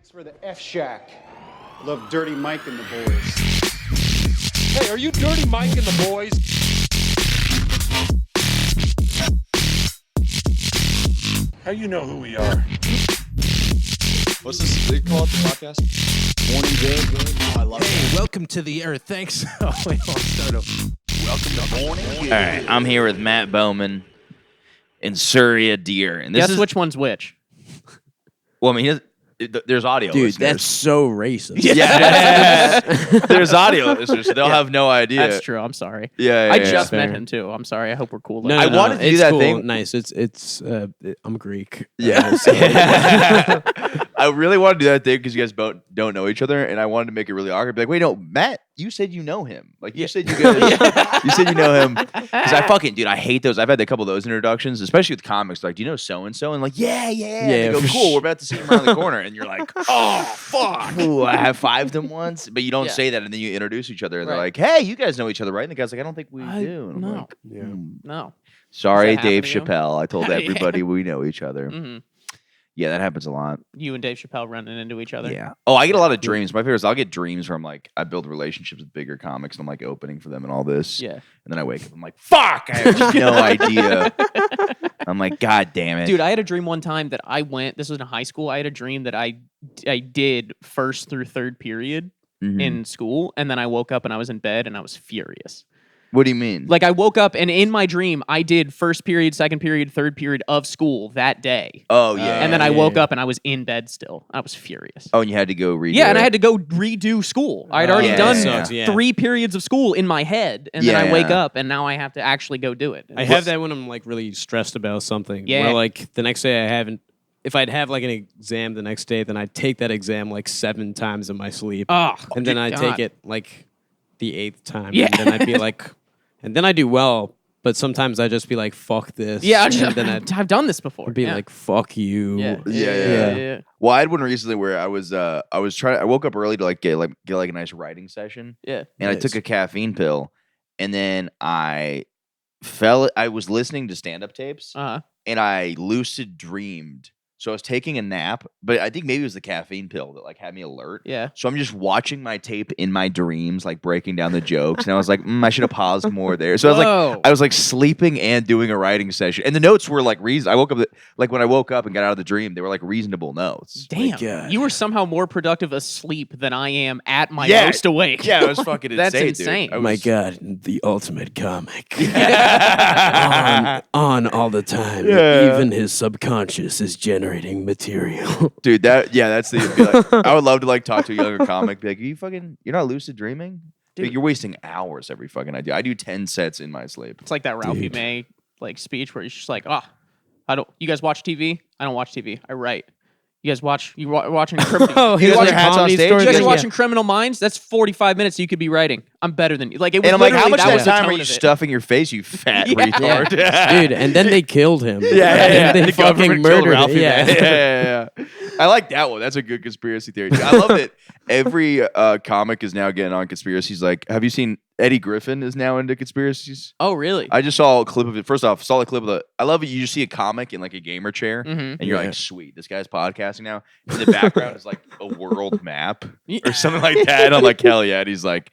Thanks for the F Shack. Love Dirty Mike and the boys. Hey, are you Dirty Mike and the boys? How you know who we are? What's this they call it, the podcast? Morning Good. Oh, I love Hey, welcome to the Earth. Thanks. Oh, wait, I'll start over. Welcome to Morning Good. All right, I'm here with Matt Bowman and Surya Deer, and this Guess is which one's which. well, I mean, there's audio. Dude, listeners. that's so racist. yeah. There's audio listeners, so they'll have no idea. That's true. I'm sorry. Yeah, I yeah, just fair. met him too. I'm sorry. I hope we're cool. No, I no, wanted to do it's that cool. thing. Nice. I'm Greek. Yeah. So- I really want to do that thing because you guys both don't know each other, and I wanted to make it really awkward. Be like, wait, no, Matt, you said you know him. Like you said you guys, you said you know him. Because I fucking, dude, I hate those. I've had a couple of those introductions, especially with comics. Like, do you know so and so? And like, yeah. And they go, cool. We're about to see him around the corner, and you're like, oh fuck. Ooh, I have fived them once, but you don't say that, and then you introduce each other, and they're like, hey, you guys know each other, right? And the guy's like, I don't think we do. And I'm No. like, No. sorry, Does that happen Dave to you? Chappelle. I told Yeah. everybody we know each other. hmm Yeah, that happens a lot. You and Dave Chappelle running into each other. Yeah. Oh, I get a lot of dreams. My favorite is I'll get dreams where I'm like, I build relationships with bigger comics and I'm like opening for them and all this. Yeah. And then I wake up, I'm like, fuck, I have no idea. I'm like, God damn it. Dude, I had a dream one time that I went. This was in high school. I had a dream that I did first through third period Mhm. in school, and then I woke up and I was in bed and I was furious. What do you mean? Like I woke up and in my dream I did first period, second period, third period of school that day. Oh, yeah. And then I woke up and I was in bed still. I was furious. Oh, and you had to go read Yeah, and I had to go redo school. I'd already Yeah, done that sucks, 3 periods of school in my head, and then I Yeah, wake yeah. up and now I have to actually go do it. I have that when I'm like really stressed about something. Yeah. Where like the next day I haven't. If I'd have like an exam the next day, then I'd take that exam like 7 times in my sleep, Oh, and then good I'd God. take it like the 8th time, Yeah. and then I'd be like, and then I do well, but sometimes I just be like, fuck this. Yeah, and then I've done this before. I'd be yeah. like, fuck you. yeah. Yeah. Well, I had one recently where I was trying. I woke up early to get a nice writing session, Yeah. and I took a caffeine pill, and then I was listening to stand-up tapes. Uh-huh. And I lucid dreamed. So I was taking a nap, but I think maybe it was the caffeine pill that like had me alert. Yeah. So I'm just watching my tape in my dreams, like breaking down the jokes, and I was like, I should have paused more there. So Whoa. I was like sleeping and doing a writing session, and the notes were like reason. I woke up like when I woke up and got out of the dream, they were like reasonable notes. Damn. God. You were somehow more productive asleep than I am at my Yeah. most awake. Yeah, it was fucking insane. That's dude. insane. I Oh my was- God, the ultimate comic. on all the time. Yeah. Even his subconscious is generating material. dude. That's the. Be like, I would love to like talk to a younger comic. Be like, you're not lucid dreaming. Dude. Like, you're wasting hours every fucking I do 10 sets in my sleep. It's like that Ralphie Dude. May like speech where he's just like, you guys watch TV? I don't watch TV. I write. You guys watching Criminal? Oh, You he guys was watch a Hats on comedy Stage? story. You guys are Yeah. watching Criminal Minds? That's 45 minutes you could be writing. I'm better than you. Like it was And I'm like, how literally- much that of was that the time tone are you of it. stuffing your face, you fat Yeah. retard? Dude, and then they killed him. Yeah, And they the fucking government killed murdered Ralphie him. May. Yeah. I like that one. That's a good conspiracy theory. I love that every comic is now getting on conspiracies. Like, have you seen Eddie Griffin is now into conspiracies? Oh, really? I just saw a clip of it. First off, saw the clip of the. I love it. You just see a comic in like a gamer chair, Mhm. and you're Yeah. like, sweet, this guy's podcasting now. In the background is like a world map or something like that. And I'm like, hell yeah. And he's like,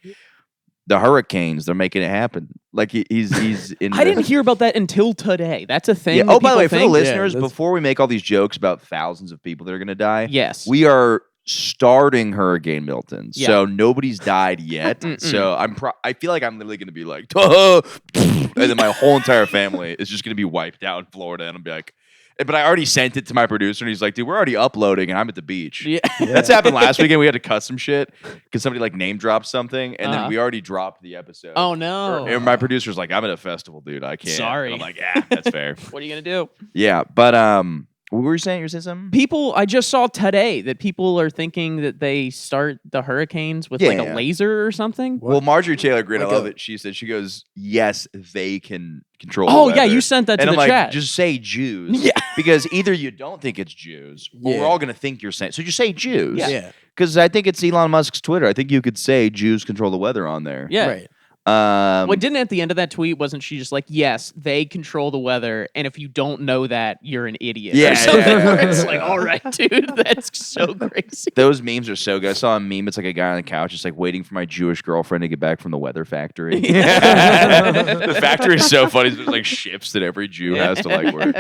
the hurricanes, they're making it happen. Like he's in. I didn't hear about that until today. That's a thing. Yeah. that Oh, by the people way, for the think? listeners, that's- before we make all these jokes about thousands of people that are going to die, Yes. we are starting Hurricane Milton, Yeah. so nobody's died yet. Mm-mm. So I feel like I'm literally going to be like, and then my whole entire family is just going to be wiped out in Florida, and I'll be like. But I already sent it to my producer, and he's like, "Dude, we're already uploading, and I'm at the beach." Yeah. That's happened last weekend. We had to cut some shit because somebody like name dropped something, and Uh-huh. then we already dropped the episode. Oh no. And my producer's like, "I'm at a festival, dude. I can't." Sorry. And I'm like, "Yeah, that's fair." What are you gonna do? Yeah, but what were you saying? You were saying something? People, I just saw today that people are thinking that they start the hurricanes with like Yeah. a laser or something. Well, Marjorie Taylor Greene, I Like love a- it. She said, she goes, yes, they can control the Oh yeah, weather." you sent that to And the I'm like, chat. just say Jews. Yeah. Because either you don't think it's Jews, or Yeah. we're all going to think you're saying. So just say Jews. Yeah. Yeah. Because I think it's Elon Musk's Twitter. I think you could say Jews control the weather on there. yeah. Right. Well, didn't at the end of that tweet, wasn't she just like, yes, they control the weather, and if you don't know that, you're an idiot? Yeah, or something. yeah. It's like, all right, dude, that's so crazy. Those memes are so good. I saw a meme. It's like a guy on the couch, just like waiting for my Jewish girlfriend to get back from the weather factory. The factory is so funny. There's like shifts that every Jew has to like work.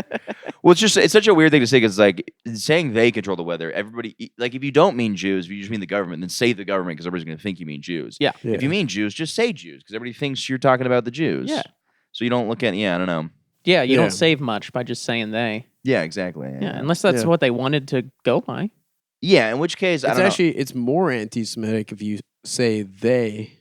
Well, it's such a weird thing to say because like saying they control the weather. Everybody like if you don't mean Jews, if you just mean the government, then say the government because everybody's going to think you mean Jews. Yeah. If you mean Jews, just say Jews because everybody thinks you're talking about the Jews. Yeah. So you don't look at I don't know. Yeah, you Yeah. don't save much by just saying they. Yeah, exactly. Yeah, unless that's Yeah. what they wanted to go by. Yeah, in which case I It's don't actually it's more anti-Semitic if you say they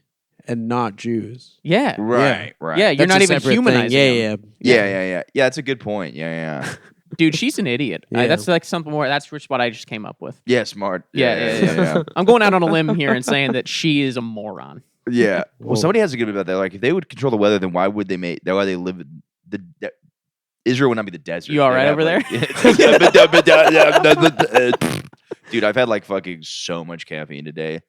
and not Jews. Yeah. know. Right, right. Yeah, you're That's not a even separate thing. humanizing Yeah, them. yeah. Yeah. That's a good point. Yeah. Dude, she's an idiot. Yeah. That's like something more. That's just what I just came up with. Yeah, smart. Yeah. I'm going out on a limb here and saying that she is a moron. Yeah. Well, Whoa. somebody has a good about that. Like, if they would control the weather, then why would they make? Why they live in Israel would not be the desert. You all right over there? Dude, I've had like fucking so much caffeine today.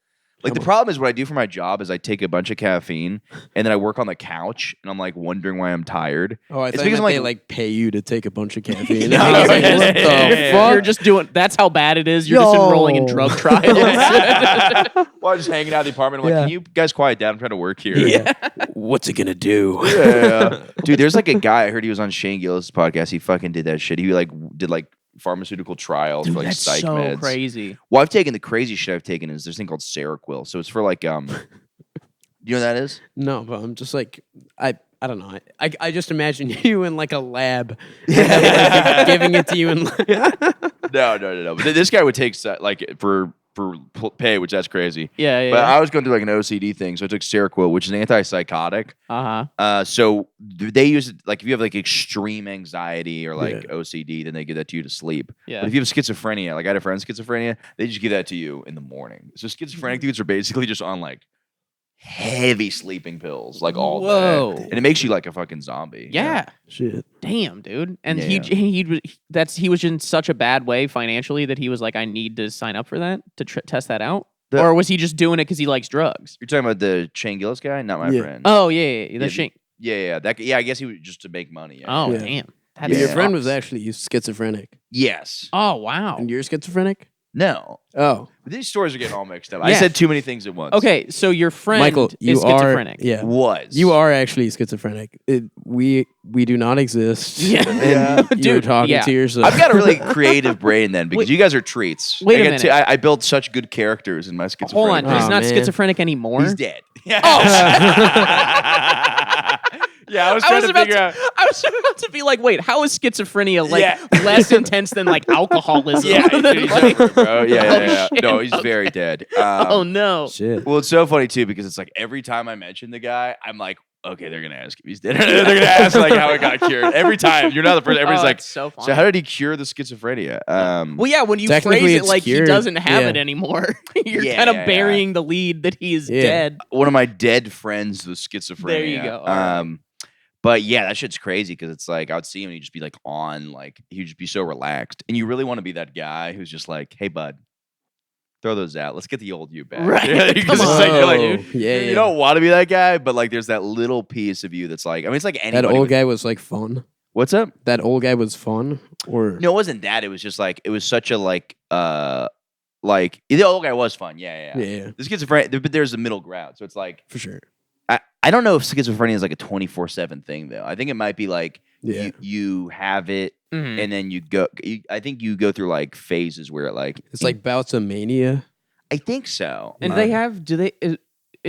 Like the problem is what I do for my job is I take a bunch of caffeine and then I work on the couch and I'm like wondering why I'm tired. Oh, I It's thought because you I'm meant they like- like pay you to take a bunch of caffeine. No, I was like, yeah, what the yeah. fuck? You're just doing. That's how bad it is. You're just enrolling in Yo. drug trials. Well, I'm just hanging out in the apartment. I'm like, Yeah. can you guys quiet down? I'm trying to work here. Yeah. What's it gonna do? Yeah. Dude, there's like a guy I heard he was on Shane Gillis' podcast. He fucking did that shit. He like did like pharmaceutical trials for like That's psych so meds. crazy. Well, I've taken the crazy shit I've taken is there's a thing called Seroquel. So it's for like you know what that is? No, but I'm just like I don't know. I just imagine you in like a lab like, giving it to you and No. But this guy would take like for pay, which that's crazy. Yeah. But I was going through like an OCD thing, so I took Seroquel, which is an antipsychotic. So they use it like if you have like extreme anxiety or like OCD, then they give that to you to sleep. Yeah. But if you have schizophrenia, like I had a friend with schizophrenia, they just give that to you in the morning. So schizophrenic dudes are basically just on like heavy sleeping pills, like all Whoa. day, and it makes you like a fucking zombie. Yeah. shit. Damn, dude. And Yeah, he was in such a bad way financially that he was like, I need to sign up for that to test that out. The- Or was he just doing it because he likes drugs? You're talking about the Shane Gillis guy, not my Yeah. friend. Oh yeah. The shink. Yeah. I guess he was just to make money. Yeah. Oh Yeah. damn. But That your friend sucks. was actually schizophrenic. Yes. Oh wow. And you're schizophrenic? No. Oh. But these stories are getting all mixed up. I Yeah. said too many things at once. Okay, so your friend Michael, you is are schizophrenic. yeah. Was. You are actually schizophrenic. We do not exist. Yeah. Yeah. You're Dude, talking yeah. to yourself. I've got a really creative brain then because Wait. you guys are treats. Wait a I minute. I built such good characters in my schizophrenia. Hold on, Oh, he's not man. schizophrenic anymore. He's dead. Oh, Yeah, I was I trying was, to about figure to, out. I was about to be like, wait, how is schizophrenia like Yeah. less intense than like alcoholism? Yeah, Than, he's like- over, bro. Yeah. shit. No, he's very dead. oh no. Shit. Well, it's so funny too because it's like every time I mention the guy, I'm like, okay, they're gonna ask if he's dead. They're gonna ask like how it got cured. Every time, you're not the first. Everybody's Oh, like, it's so funny. so how did he cure the schizophrenia? Well, yeah, when you Technically, phrase it it's like he cured. doesn't have Yeah. it anymore, you're Yeah, kind of yeah, burying the lead that he is Yeah. dead. One of my dead friends was schizophrenia. There you go. All right. But yeah, that shit's crazy because it's like I would see him and he'd just be like on, like he'd just be so relaxed, and you really want to be that guy who's just like, hey bud, throw those out. Let's get the old you back. Right. Because Come it's like, you're like, Oh, dude, yeah, you yeah. don't want to be that guy, but like there's that little piece of you that's like, I mean, it's like anybody. That old would- guy was like fun. What's up? That old guy was fun, or No, it wasn't that. It was just like it was such a like the old guy was fun. Yeah. yeah, The schizophrenia, but there's a middle ground. So it's like for sure. I don't know if schizophrenia is like a 24/7 thing though. I think it might be like Yeah, you have it Mhm. and then you go. I think you go through like phases where it like it's like bouts of mania. I think so. And they have, at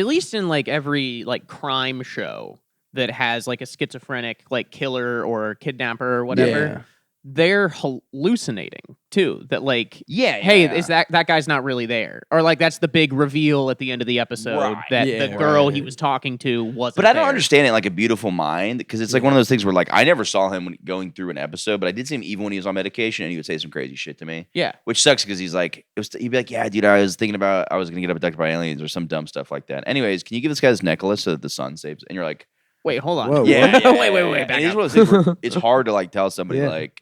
least in like every like crime show that has like a schizophrenic like killer or kidnapper or whatever, Yeah. they're hallucinating too. That like, Yeah. hey, yeah. is that guy's not really there, or like that's the big reveal at the end of the episode Right. that Yeah, the girl he right. was talking to wasn't. But I don't there. understand it like a beautiful mind because it's like one of those things where like I never saw him when going through an episode, but I did see him even when he was on medication and he would say some crazy shit to me. Yeah. Which sucks because he's like, he'd be like, yeah, dude, I was thinking about I was gonna get abducted by aliens or some dumb stuff like that. Anyways, can you give this guy this necklace so that the sun saves? And you're like, Wait, hold on. Whoa, yeah, what? yeah, Wait, yeah. back And it's up. one of those things where it's hard to like tell somebody Yeah. like,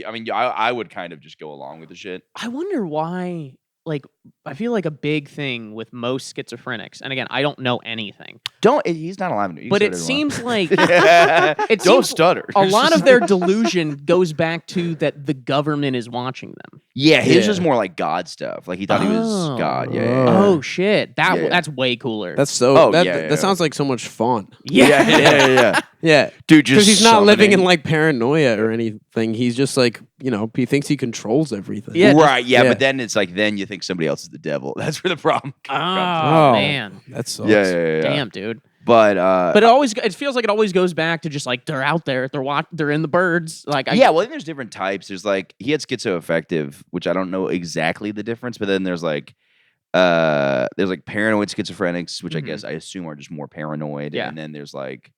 I mean, I would kind of just go along with the shit. I wonder why. Like, I feel like a big thing with most schizophrenics, and again, I don't know anything, He's not alive. but it seems like Don't seems stutter. a lot of their delusion goes back to that the government is watching them. Yeah, his Yeah. was more like God stuff. Like he thought he was God. Yeah. Oh shit, Yeah. that's way cooler. That's so. Oh, that yeah. that sounds like so much fun. Yeah. Yeah, Dude, just because he's not living in summoning- like paranoia or anything. He's just like he thinks he controls everything. Yeah, just- right. Yeah, yeah. but then it's like then you think somebody else is the devil. That's where the problem oh, comes man, that sucks. from. Yeah. damn, dude. But But it feels like it always goes back to just like they're out there, they're in the birds. Like yeah, well, I think there's different types. There's like he had schizoaffective, which I don't know exactly the difference, but then there's like paranoid schizophrenics, which I guess I assume are just more paranoid. Yeah. And then there's like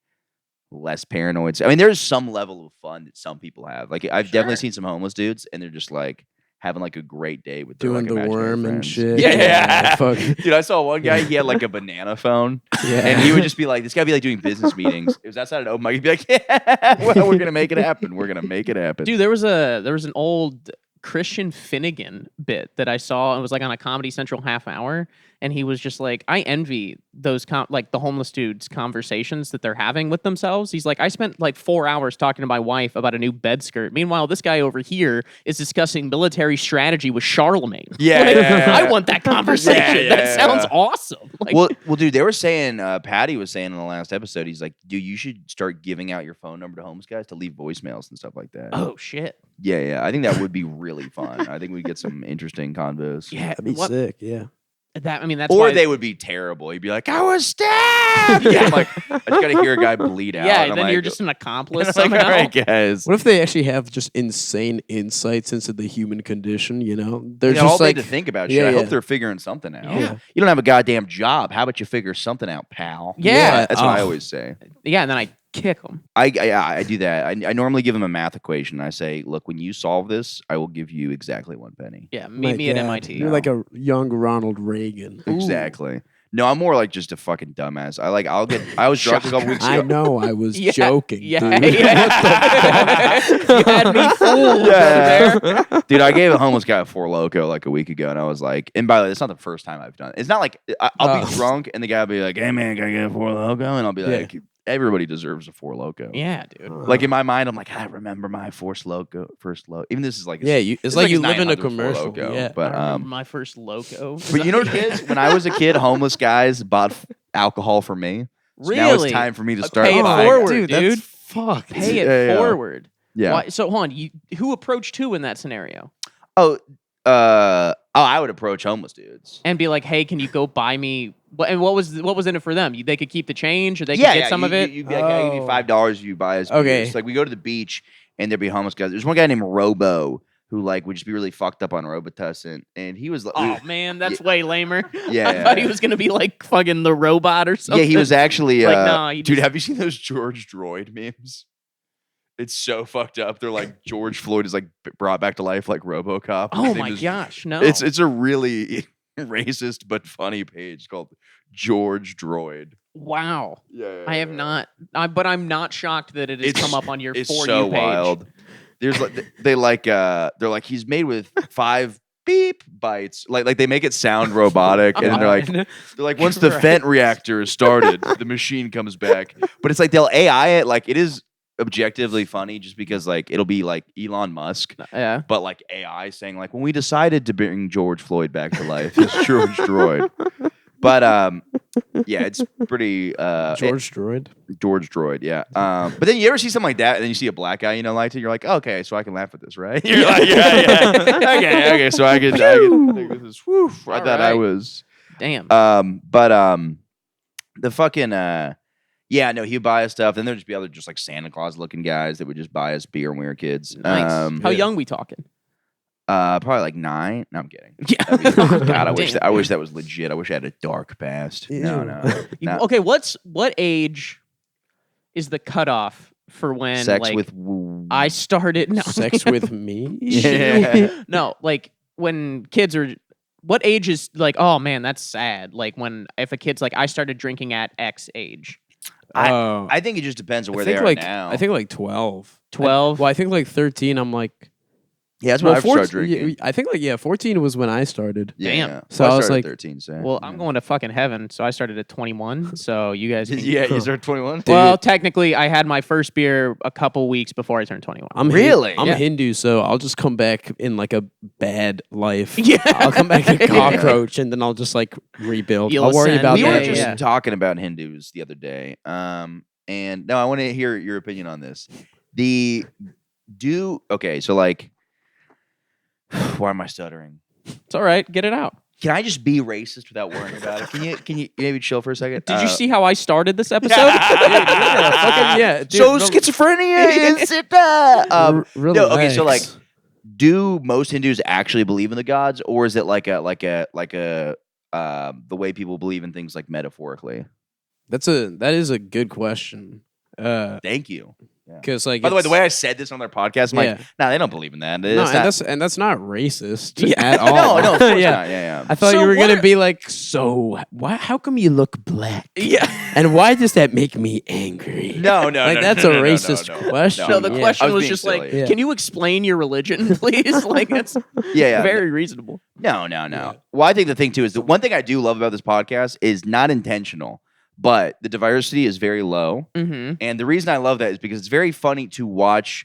less paranoid. I mean, there's some level of fun that some people have. Like I've definitely seen some homeless dudes and they're just like having like a great day with their Doing like, the imaginary worm and friends. shit. Yeah. Fuck. Dude, I saw one guy, he had like a banana phone. Yeah. And he would just be like, this guy would be like doing business meetings. It was outside an open mic. He'd be like, yeah, well, we're gonna make it happen. We're gonna make it happen. dude, there was an old Christian Finnegan bit that I saw. It was like on a Comedy Central half hour, and he was just like, I envy those like the homeless dudes' conversations that they're having with themselves. He's like, I spent like 4 hours talking to my wife about a new bed skirt. Meanwhile, this guy over here is discussing military strategy with Charlemagne. Yeah, Like, yeah. I want that conversation. Yeah, that sounds awesome. Like, well, dude, they were saying, Patty was saying in the last episode, he's like, dude, you should start giving out your phone number to homeless guys to leave voicemails and stuff like that. oh shit. Yeah. I think that would be really fun. I think we'd get some interesting convos. Yeah, That'd be sick. Yeah. That I mean, that's Or why they would be terrible. He'd be like, I was stabbed. Yeah, I'm like, I just got to hear a guy bleed out. yeah. and I'm Then like, you're just an accomplice. it's like, all somehow. right, guys. What if they actually have just insane insights into the human condition? They're All just they like to think about Yeah, shit. I yeah. hope they're figuring something out. Yeah. You don't have a goddamn job. How about you figure something out, pal? Yeah. That's what I Oh. always say. Yeah, and then I kick them. I do that. I normally give them a math equation. I say, look, when you solve this, I will give you exactly 1 penny. Yeah, my meet me at God, MIT. You're like a young Ronald Reagan. Exactly. No, I'm more like just a fucking dumbass. I was drunk a couple weeks ago. I know. I was Yeah, joking. yeah, dude. yeah. You had me fooled Yeah. over there. Dude, I gave a homeless guy a Four Loko like a week ago, and I was like, and by the way, it's not the first time I've done it. It's not like I'll be drunk, and the guy will be like, hey man, can I get a Four Loko? And I'll be Yeah. like, everybody deserves a Four Loko. Yeah, dude. Like in my mind, I'm like, I remember my first loco. Even this is like, Yeah, it's like you his live in a 900 Four commercial. Loko, Yeah. but I remember my first loco. But you know, kids, when I was a kid, homeless guys bought alcohol for me. So now it's Really? time for me to start Pay it buying. forward, dude. dude. That's fucked. Pay it Yeah, yeah. forward. Yeah. Why, so hold on, who approached who in that scenario? I would approach homeless dudes. And be like, hey, can you go buy me? And what was in it for them? They could keep the change, or they could get some of it. You'd be like, I give you $5 if you buy us. Okay. beers. Like we go to the beach and there'd be homeless guys. There's one guy named Robo who like would just be really fucked up on Robitussin, and he was like, Oh man, that's way lamer. Yeah. I thought he was gonna be like fucking the robot or something. yeah, he was actually Like, nah, he dude. just- Have you seen those George Droid memes? It's so fucked up. They're like George Floyd is like brought back to life like RoboCop. His Oh name my is- gosh, no. It's a really racist but funny page called George Droid. wow. Yeah, I have not, but I'm not shocked that it has It's- come up on your It's For so You page. wild. There's like they're like he's made with 5 beep bites. Like they make it sound robotic, and they're like once the Right. vent reactor is started, the machine comes back. But it's like they'll AI it. Like it is objectively funny just because like it'll be like Elon Musk, Yeah. but like AI saying like when we decided to bring George Floyd back to life, it's George Droid. But yeah, it's pretty George Droid. George Droid, yeah. But then you ever see something like that, and then you see a black guy, like it, you're like, okay, so I can laugh at this, right? You're like, yeah. okay, so I can think this is, whew, I All thought I right. was. Damn. The fucking, yeah, no, he'd buy us stuff. Then there'd just be other just like Santa Claus looking guys that would just buy us beer when we were kids. Nice. How yeah. young we talking? Probably like 9. No, I'm kidding. Yeah. Oh, God, I wish Damn. I wish that was legit. I wish I had a dark past. No, no. Okay, what age is the cutoff for when Sex like, with I started no Sex with me. Yeah. no, like when kids are what age is like, oh man, that's sad. Like when if a kid's like I started drinking at X age. I think it just depends on where they are like now. I think like 12. 12? Well, I think like 13. I'm like, Yeah, that's when I 14 started drinking. I think 14 was when I started. Yeah, Damn. yeah. So Well, I was started like- at 13. So Well, I'm going to fucking heaven, so I started at 21. So you guys, can, Yeah, you started 21. Well, technically, I had my first beer a couple weeks before I turned 21. I'm Really? I'm Yeah. Hindu, so I'll just come back in like a bad life. Yeah. I'll come back a Yeah. cockroach, and then I'll just like rebuild. You'll I'll worry ascend. about we Yeah, were that. just yeah. talking about Hindus the other day, and no, I want to hear your opinion on this. Okay, so like, why am I stuttering? It's all right. Get it out. Can I just be racist without worrying about it? Can you maybe chill for a second? Did you see how I started this episode? Yeah, dude, So no- schizophrenia is it? No, okay, so like, relax. do most Hindus actually believe in the gods, or is it like a the way people believe in things like metaphorically? that is a good question. Thank you. Because like, By the way, the it's- way I said this on their podcast, I'm like, Yeah. nah, they don't believe in that. no, That's and that's not racist Yeah. at all. no, of course yeah. not. Yeah, I thought So you were what gonna are- be like, so why? How come you look black? Yeah. And why does that make me angry? No, like no, that's no, a no, no, racist no. question. No, the Yeah. I question was was being just like, silly. Yeah. can you explain your religion, please? Like, that's Yeah. very reasonable. No. Well, I think the thing too is the one thing I do love about this podcast is not intentional, but the diversity is very low. Mm-hmm. And the reason I love that is because it's very funny to watch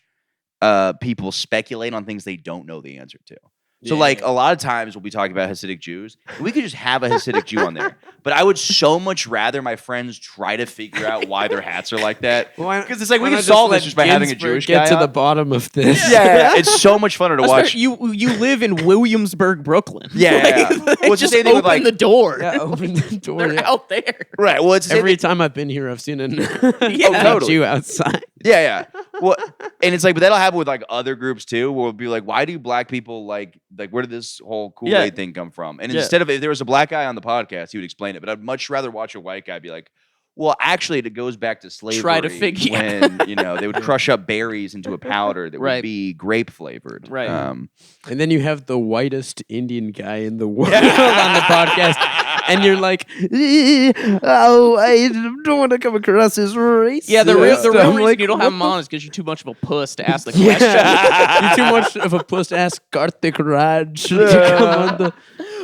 people speculate on things they don't know the answer to. So, like, a lot of times we'll be talking about Hasidic Jews. We could just have a Hasidic Jew on there. But I would so much rather my friends try to figure out why their hats are like that. Because it's like, we can solve this just by having a Jewish get guy to on. the bottom of this. Yeah, it's so much funner to watch. You live in Williamsburg, Brooklyn. Yeah, Like, yeah. they Well, it's the just same thing with, open like- the door. Yeah, open the door. They're yeah. out there. Right. Well, it's the same Every thing- time I've been here, I've seen a Yeah. totally. Jew outside. Yeah. Well, and it's like, but that'll happen with like other groups too, where we'll be like, why do black people like where did this whole Kool-Aid thing come from? And Yeah. instead of, if there was a black guy on the podcast, he would explain it. But I'd much rather watch a white guy be like, well, actually, it goes back to slavery. Try to figure- when they would crush up berries into a powder that Right. would be grape flavored. Right. And then you have the whitest Indian guy in the world on the podcast. And you're like, oh, I don't want to come across as racist. Yeah, the real I'm reason like, you don't have them what on is because you're too much of a puss to ask the the- question. Yeah. You're too much of a puss to ask Karthik Raj to come on the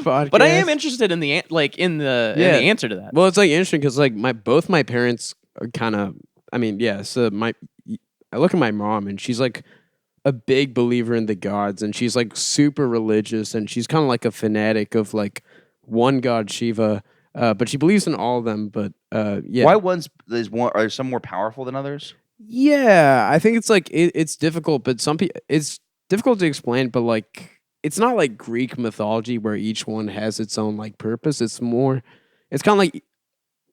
podcast. But I am interested in the in the answer to that. Well, it's like interesting because like both my parents are kind of. I mean, yeah. So I look at my mom and she's like a big believer in the gods, and she's like super religious, and she's kind of like a fanatic of like one god Shiva, but she believes in all of them. But yeah, Why are some more powerful than others? yeah, I think it's like it's difficult, but it's difficult to explain. But like, it's not like Greek mythology where each one has its own like purpose. It's kind of like,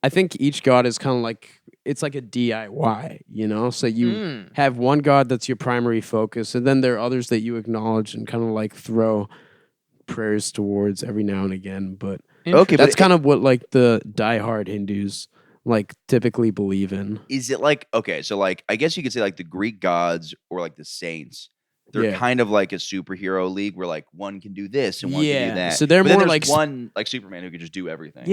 I think each god is kind of like, it's like a DIY, So you have one god that's your primary focus, and then there are others that you acknowledge and kind of like throw prayers towards every now and again. But Okay, that's but kind of what like the diehard Hindus like typically believe in. is it like, okay, so like, I guess you could say like the Greek gods or like the saints, they're Yeah. kind of like a superhero league where like one can do this and one can Yeah, do that. so they're But then more there's like one like Superman who can just do everything.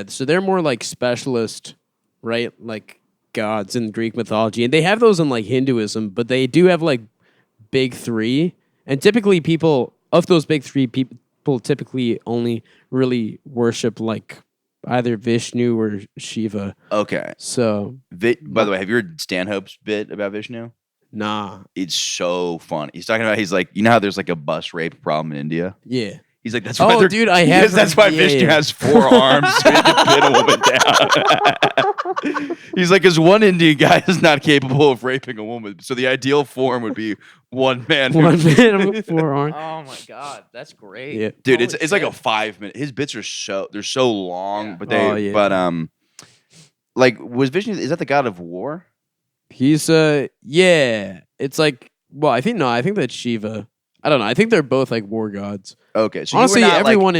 So they're more like specialist, right? Like gods in Greek mythology, and they have those in like Hinduism, but they do have like big three, and typically people of those big three people typically only really worship like either Vishnu or Shiva. Okay. So By the way, have you heard Stanhope's bit about Vishnu? nah, It's so fun. He's talking about, he's like, you know how there's like a bus rape problem in India? yeah. He's like, that's why Oh, they're- dude, I he have goes, that's heard- why yeah, Vishnu yeah. has 4 arms so he can pin a woman down. He's like, because one Indian guy is not capable of raping a woman. So the ideal form would be one man. who- One man with 4 arms. Oh my god, that's great. Yeah. Dude, Holy it's like a shit. 5-minute. His bits are so long, Yeah. but they Oh, yeah. like was Vishnu, is that the god of war? He's yeah. It's like, well, I think that's Shiva. I don't know. I think they're both like war gods. Okay, so Honestly, you were not everyone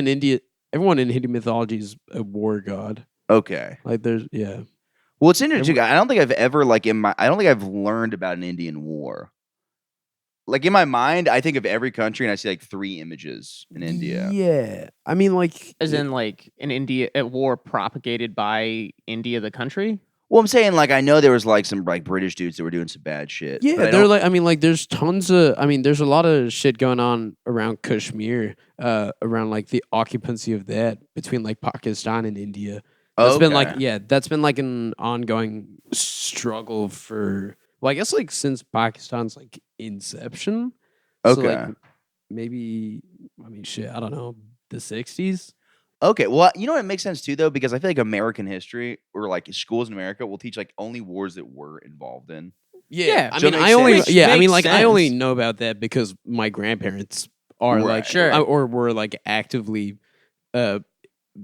in Hindu mythology is a war god. okay. Like there's yeah. Well, it's interesting. I don't think I've ever I don't think I've learned about an Indian war. Like in my mind, I think of every country and I see like 3 images in India. Yeah. I mean like As in like an India a war propagated by India the country. Well, I'm saying like I know there was like some like British dudes that were doing some bad shit. Yeah, but I they're don't- like, I mean, like, there's tons of, I mean, there's a lot of shit going on around Kashmir, around like the occupancy of that between like Pakistan and India. That's been like, Okay. yeah, that's been like an ongoing struggle for, well, I guess like since Pakistan's like inception. So like Okay. maybe, I mean, shit, I don't know, the 60s. Okay, well, you know what makes sense too, though, because I feel like American history or like schools in America will teach like only wars that we're involved in. Yeah, I so it mean, makes I only, sense. yeah, I mean, Makes like, I only sense. know about that because my grandparents are Right. like, Sure. or were like actively,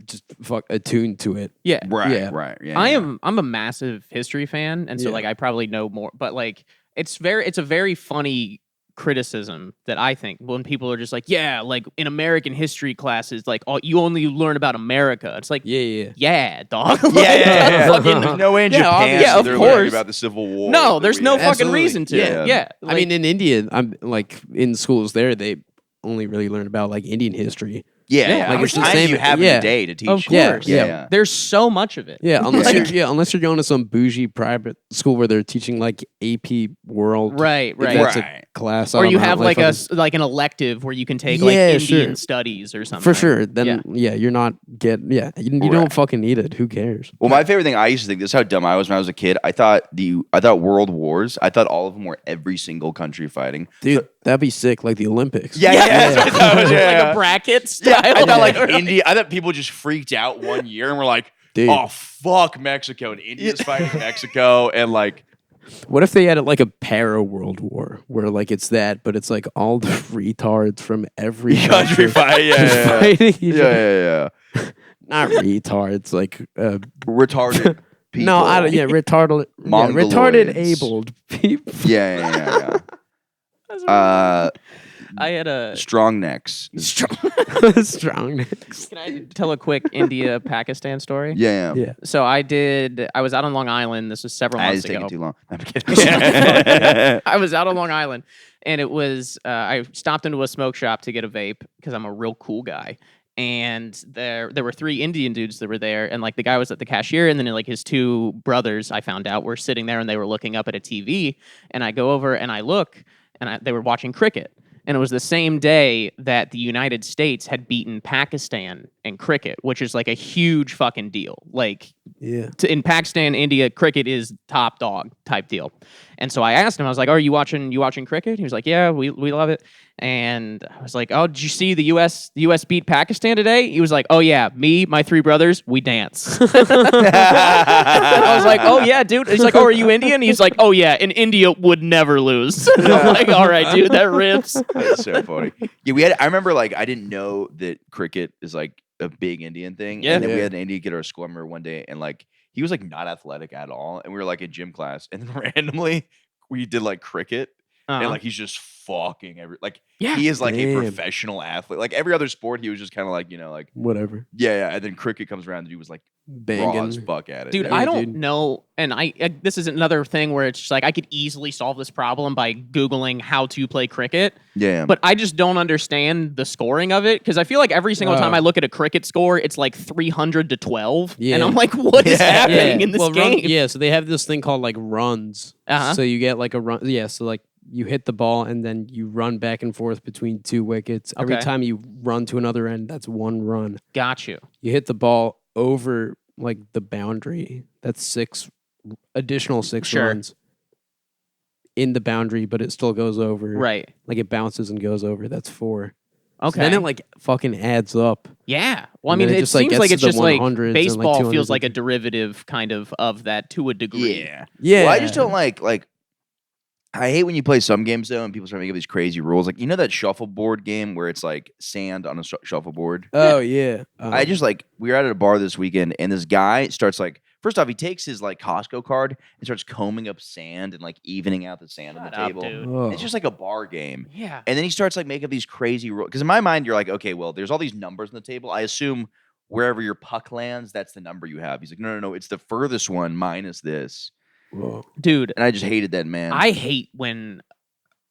just attuned to it. Yeah. Right, Yeah. right. Yeah, I'm a massive history fan, and so Yeah. like I probably know more. But like it's a very funny criticism that I think when people are just like, yeah, like in American history classes, like you only learn about America. It's like, Yeah. dog. Yeah. Fucking- There's no way in Yeah, Japan obviously. Yeah, of they're learning course. about the Civil War. no, that there's we no had. fucking Absolutely. reason to. Yeah. Yeah. I mean, in India, I'm like in schools there, they only really learn about like Indian history. Yeah, Yeah, yeah. like, How much it's the time same- do you have in yeah. a day to teach? Of Yeah, course. yeah. There's so much of it. Yeah, unless Like- unless you're going to some bougie private school where they're teaching like AP World. Right, If right. That's Right. a class. I Or don't you know, have like a fucking- like an elective where you can take like Yeah, Indian sure. studies or something. for sure. Then Yeah. you're not you Right. don't fucking need it. Who cares? Well, my favorite thing I used to think, this is how dumb I was when I was a kid. I thought world wars, I thought all of them were every single country fighting. Dude, that'd be sick, like the Olympics. Yeah, that's what I thought it was, yeah. Like a bracket Yeah, style. I thought like Or- India. I thought people just freaked out one year and were like, Dude. "Oh fuck, Mexico!" and India's fighting Mexico, and like, What if they had like a para world war where like it's that, but it's like all the retards from every country fight. Yeah, just yeah, yeah. fighting each Yeah, other. yeah, Not retards, like retarded people. no, I don't. Yeah, retarded. Yeah, retarded, Mongoloids. abled people. Yeah. I had a. Strong necks. Strong necks. Can I tell a quick India Pakistan story? Yeah. Yeah. So I was out on Long Island. This was several I months was taking ago. too long. I'm kidding. I was out on Long Island, and it was I stopped into a smoke shop to get a vape because I'm a real cool guy. And there were 3 Indian dudes that were there, and like the guy was at the cashier, and then like his 2 brothers, I found out, were sitting there, and they were looking up at a TV. And I go over and I look, and they were watching cricket. And it was the same day that the United States had beaten Pakistan in cricket, which is like a huge fucking deal. Like Yeah. in Pakistan, India, cricket is top dog type deal. And so I asked him, I was like, "Are you watching cricket?" He was like, "Yeah, we love it." And I was like, "Oh, did you see the US beat Pakistan today?" He was like, "Oh yeah, me, my 3 brothers, we dance." And I was like, "Oh yeah, dude." He's like, "Oh, are you Indian?" He's like, "Oh yeah, and India would never lose." And I'm like, "All right, dude, that rips." That's so funny. Yeah, I remember like I didn't know that cricket is like a big Indian thing. Yeah. And then we Yeah. had an Indian kid, our school member, one day, and like he was like not athletic at all. And we were like in gym class, and then randomly we did like cricket. Uh-huh. And like he's just fucking Yeah. he is like a Damn. professional athlete. Like every other sport, he was just kind of like, like Whatever. yeah. And then cricket comes around and he was like raw as Banging. fuck at it. Dude, yeah. I don't dude. know, and this is another thing where it's just like I could easily solve this problem by Googling how to play cricket, Yeah. but I just don't understand the scoring of it because I feel like every single time Oh. I look at a cricket score, it's like 300 to 12, Yeah. and I'm like, what is Yeah. happening in this Well, game? yeah, so they have this thing called like runs. Uh-huh. So you get like a run. Yeah, so like you hit the ball and then you run back and forth between 2 wickets. Every Okay. time you run to another end, that's 1 run. Got you. You hit the ball over like the boundary. That's 6 additional 6 Sure. runs in the boundary, but it still goes over. Right. Like it bounces and goes over. That's 4. Okay. So then it like fucking adds up. Yeah. Well, I And mean, then it it just, like, seems gets like to it's the just like 100s and, like, baseball 200s feels like a and- derivative kind of that to a degree. Yeah. Yeah. Well, I just don't like I hate when you play some games though and people start making these crazy rules. Like that shuffleboard game where it's like sand on a shuffleboard. Oh yeah. I just like we were out at a bar this weekend and this guy starts like first off he takes his like Costco card and starts combing up sand and like evening out the sand on Shut the up, table. dude. Oh. It's just like a bar game. Yeah. And then he starts like making these crazy rules because in my mind you're like okay well there's all these numbers on the table. I assume wherever your puck lands that's the number you have. He's like no it's the furthest one minus this. Whoa. Dude, And I just hated that man. I hate when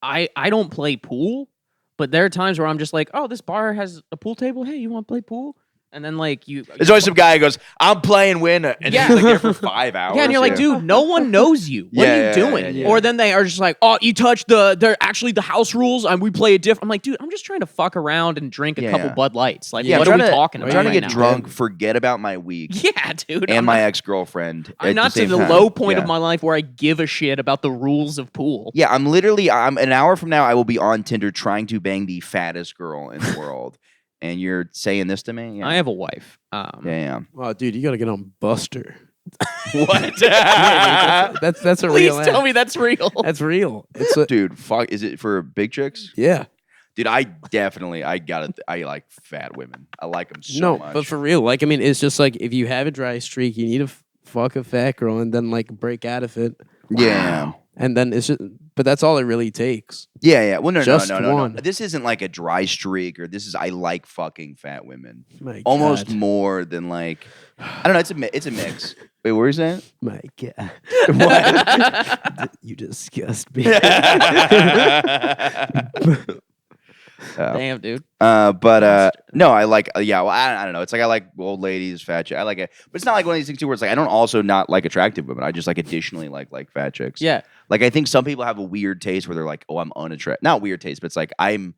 I don't play pool, but there are times where I'm just like, oh, this bar has a pool table. Hey, you want to play pool? And then like There's always some guy who goes, I'm playing winner. And Yeah. he's like there for 5 hours. yeah, and you're like, dude, no one knows you. What are you doing? yeah. Or then they are just like, oh, you touched they're actually the house rules and we play it different. I'm like, dude, I'm just trying to fuck around and drink a couple Bud Lights. Like, what are we talking I'm about? trying to right get now? drunk, forget about my week. Yeah, dude. And my ex-girlfriend. I'm at not the to same the time. low point of Yeah. my life where I give a shit about the rules of pool. Yeah, I'm an hour from now, I will be on Tinder trying to bang the fattest girl in the world. And you're saying this to me? Yeah. I have a wife. Yeah. Wow, dude, you gotta get on Buster. What? That's a Please real. tell app. me that's real. That's real. It's a, Dude, fuck. Is it for big chicks? yeah. Dude, I like fat women. I like them so No, much. but for real, like I mean, it's just like if you have a dry streak, you need to fuck a fat girl and then like break out of it. Yeah. And then it's just, but that's all it really takes. Yeah. Well, no. Just No. one. This isn't like a dry streak I like fucking fat women. My Almost God. more than like, I don't know. It's a mix. Wait, what were you saying? My God. What? You disgust me. Damn, dude. But no, I like well, I don't know. It's like I like old ladies, fat chicks. I like it, but it's not like one of these things too where it's like I don't also not like attractive women. I just like additionally like fat chicks. Yeah. Like I think some people have a weird taste where they're like, oh, I'm unattractive. Not weird taste, but it's like I'm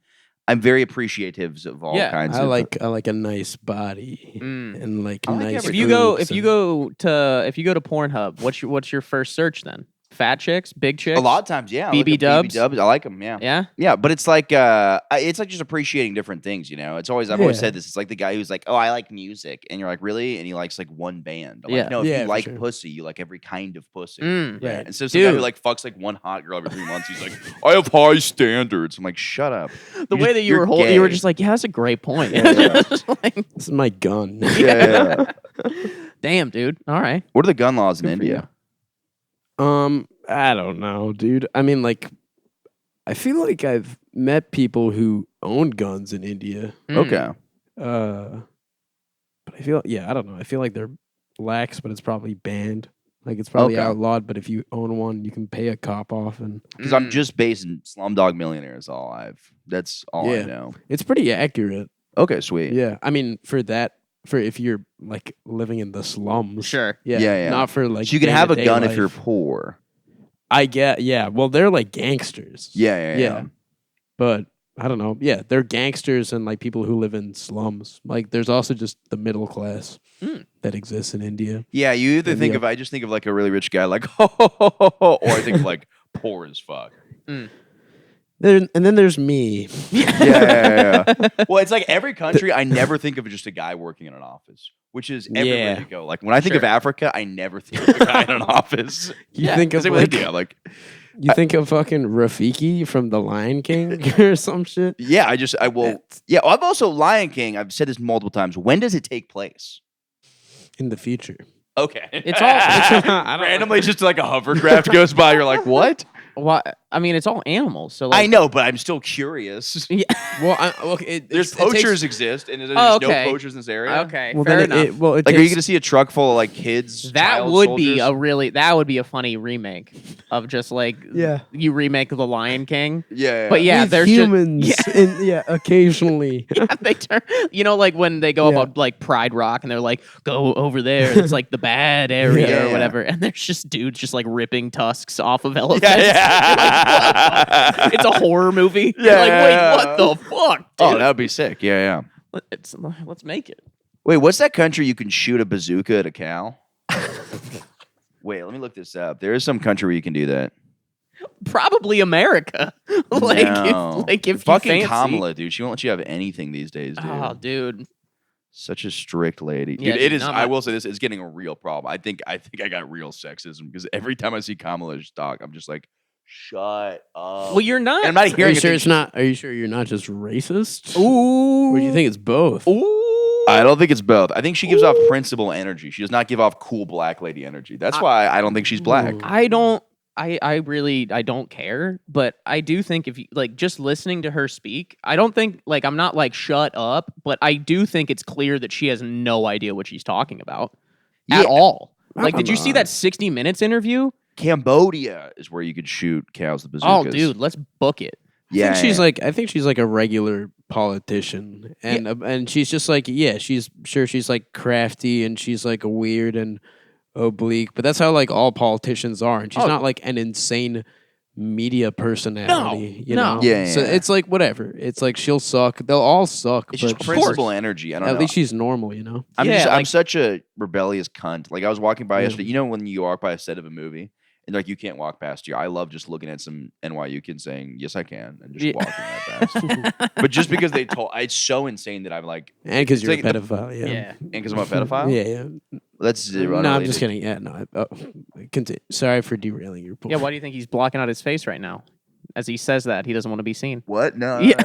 very appreciative of all kinds. I of like a nice body and like I like nice. everything. If you go to Pornhub, what's your first search then? Fat chicks, big chicks. A lot of times, yeah. I look BB up dubs? BB dubs. I like them, yeah. Yeah. Yeah, but it's like just appreciating different things, you know. It's always I've always Yeah. said this. It's like the guy who's like, "Oh, I like music," and you're like, "Really?" And he likes like one band. I'm Yeah. like, no, if Yeah, you for like sure. pussy, you like every kind of pussy. Mm. Right. And so some guy who Dude. like fucks like one hot girl every 3 months, he's like, "I have high standards." I'm like, "Shut up." The way that you were gay. you were just like, yeah, that's a great point. Yeah. Just like, This is my gun. Yeah. damn, dude. All right. What are the gun laws in Good for India? I don't know, dude. I mean, like, I feel like I've met people who own guns in India. Okay. But I feel, yeah, I don't know. I feel like they're lax, but it's probably banned. Like, it's probably Okay. outlawed, but if you own one, you can pay a cop off, and Because I'm just based in Slumdog Millionaire is all that's all I Yeah. know. it's pretty accurate. Okay, sweet. Yeah, I mean, for if you're like living in the slums, Sure. yeah, Yeah. not for like. So you can have a day-to-day gun if life. you're poor. I get, yeah. Well, they're like gangsters. Yeah. But I don't know. Yeah, they're gangsters and like people who live in slums. Like, there's also just the middle class that exists in India. Yeah, you either think Yeah. of I just think of like a really rich guy like or I think of like poor as fuck. And then there's me. Yeah. Well, it's like every country I never think of just a guy working in an office, which is everywhere Yeah. you go. Like when I think of Africa, I never think of a guy in an office. You think of Same with like, India, like you think of fucking Rafiki from The Lion King or some shit. yeah, I've also Lion King, I've said this multiple times. When does it take place? In the future. Okay. It's all I don't randomly just like a hovercraft goes by, you're like, what? Well, I mean, it's all animals. So like, I know, but I'm still curious. Yeah. Well, There's poachers exist, and there's Oh, no okay. poachers in this area. Okay. Well, fair then enough. it Like, are you going to see a truck full of like kids? That child would be soldiers? that would be a funny remake of just like you remake the Lion King. Yeah. But yeah, with there's humans. Occasionally. they turn, like when they go up on like Pride Rock and they're like, go over there. And it's like the bad area Yeah. or whatever. And there's just dudes just like ripping tusks off of elephants. Yeah. It's a horror movie. Yeah. You're like, wait, what the fuck? Dude? Oh, that would be sick. Yeah. Let's make it. Wait, what's that country you can shoot a bazooka at a cow? Wait, let me look this up. There is some country where you can do that. Probably America. No. if you Fucking fancy. Kamala, dude. She won't let you have anything these days, dude. Oh, dude. Such a strict lady. Yeah, Dude, it dude, is. not I my- will say this: it's getting a real problem. I think I got real sexism because every time I see Kamala's talk, I'm just like, shut up. Well, you're not. And I'm not Are hearing. you sure it. it's not? Are you sure you're not just racist? Ooh. Or do you think it's both? Ooh. I don't think it's both. I think she gives off principal energy. She does not give off cool black lady energy. That's why I don't think she's black. I don't. I really don't care, but I do think if you like just listening to her speak, I don't think like I'm not like shut up, but I do think it's clear that she has no idea what she's talking about at Yeah. all. Like, did Come you see on. that 60 Minutes interview? Cambodia is where you could shoot cows with bazookas. Oh, dude, let's book it. Yeah, I think she's like a regular politician, and she's just like, she's like crafty, and she's like weird and oblique, but that's how like all politicians are, and she's not like an insane media personality, you know. Yeah, So it's like whatever. It's like she'll suck. They'll all suck. It's but just principal energy. I don't know. At least she's normal, you know. I'm such a rebellious cunt. Like I was walking by yesterday. You know when you walk by a set of a movie and like you can't walk past you. I love just looking at some NYU kid saying yes I can and just walking right past. But just because they told, it's so insane that I'm like, and because you're like a pedophile, and because I'm a pedophile. yeah. That's No, I'm just kidding. Yeah, no. Continue. Sorry for derailing your point. Yeah, why do you think he's blocking out his face right now? As he says that, he doesn't want to be seen. What? No. Yeah.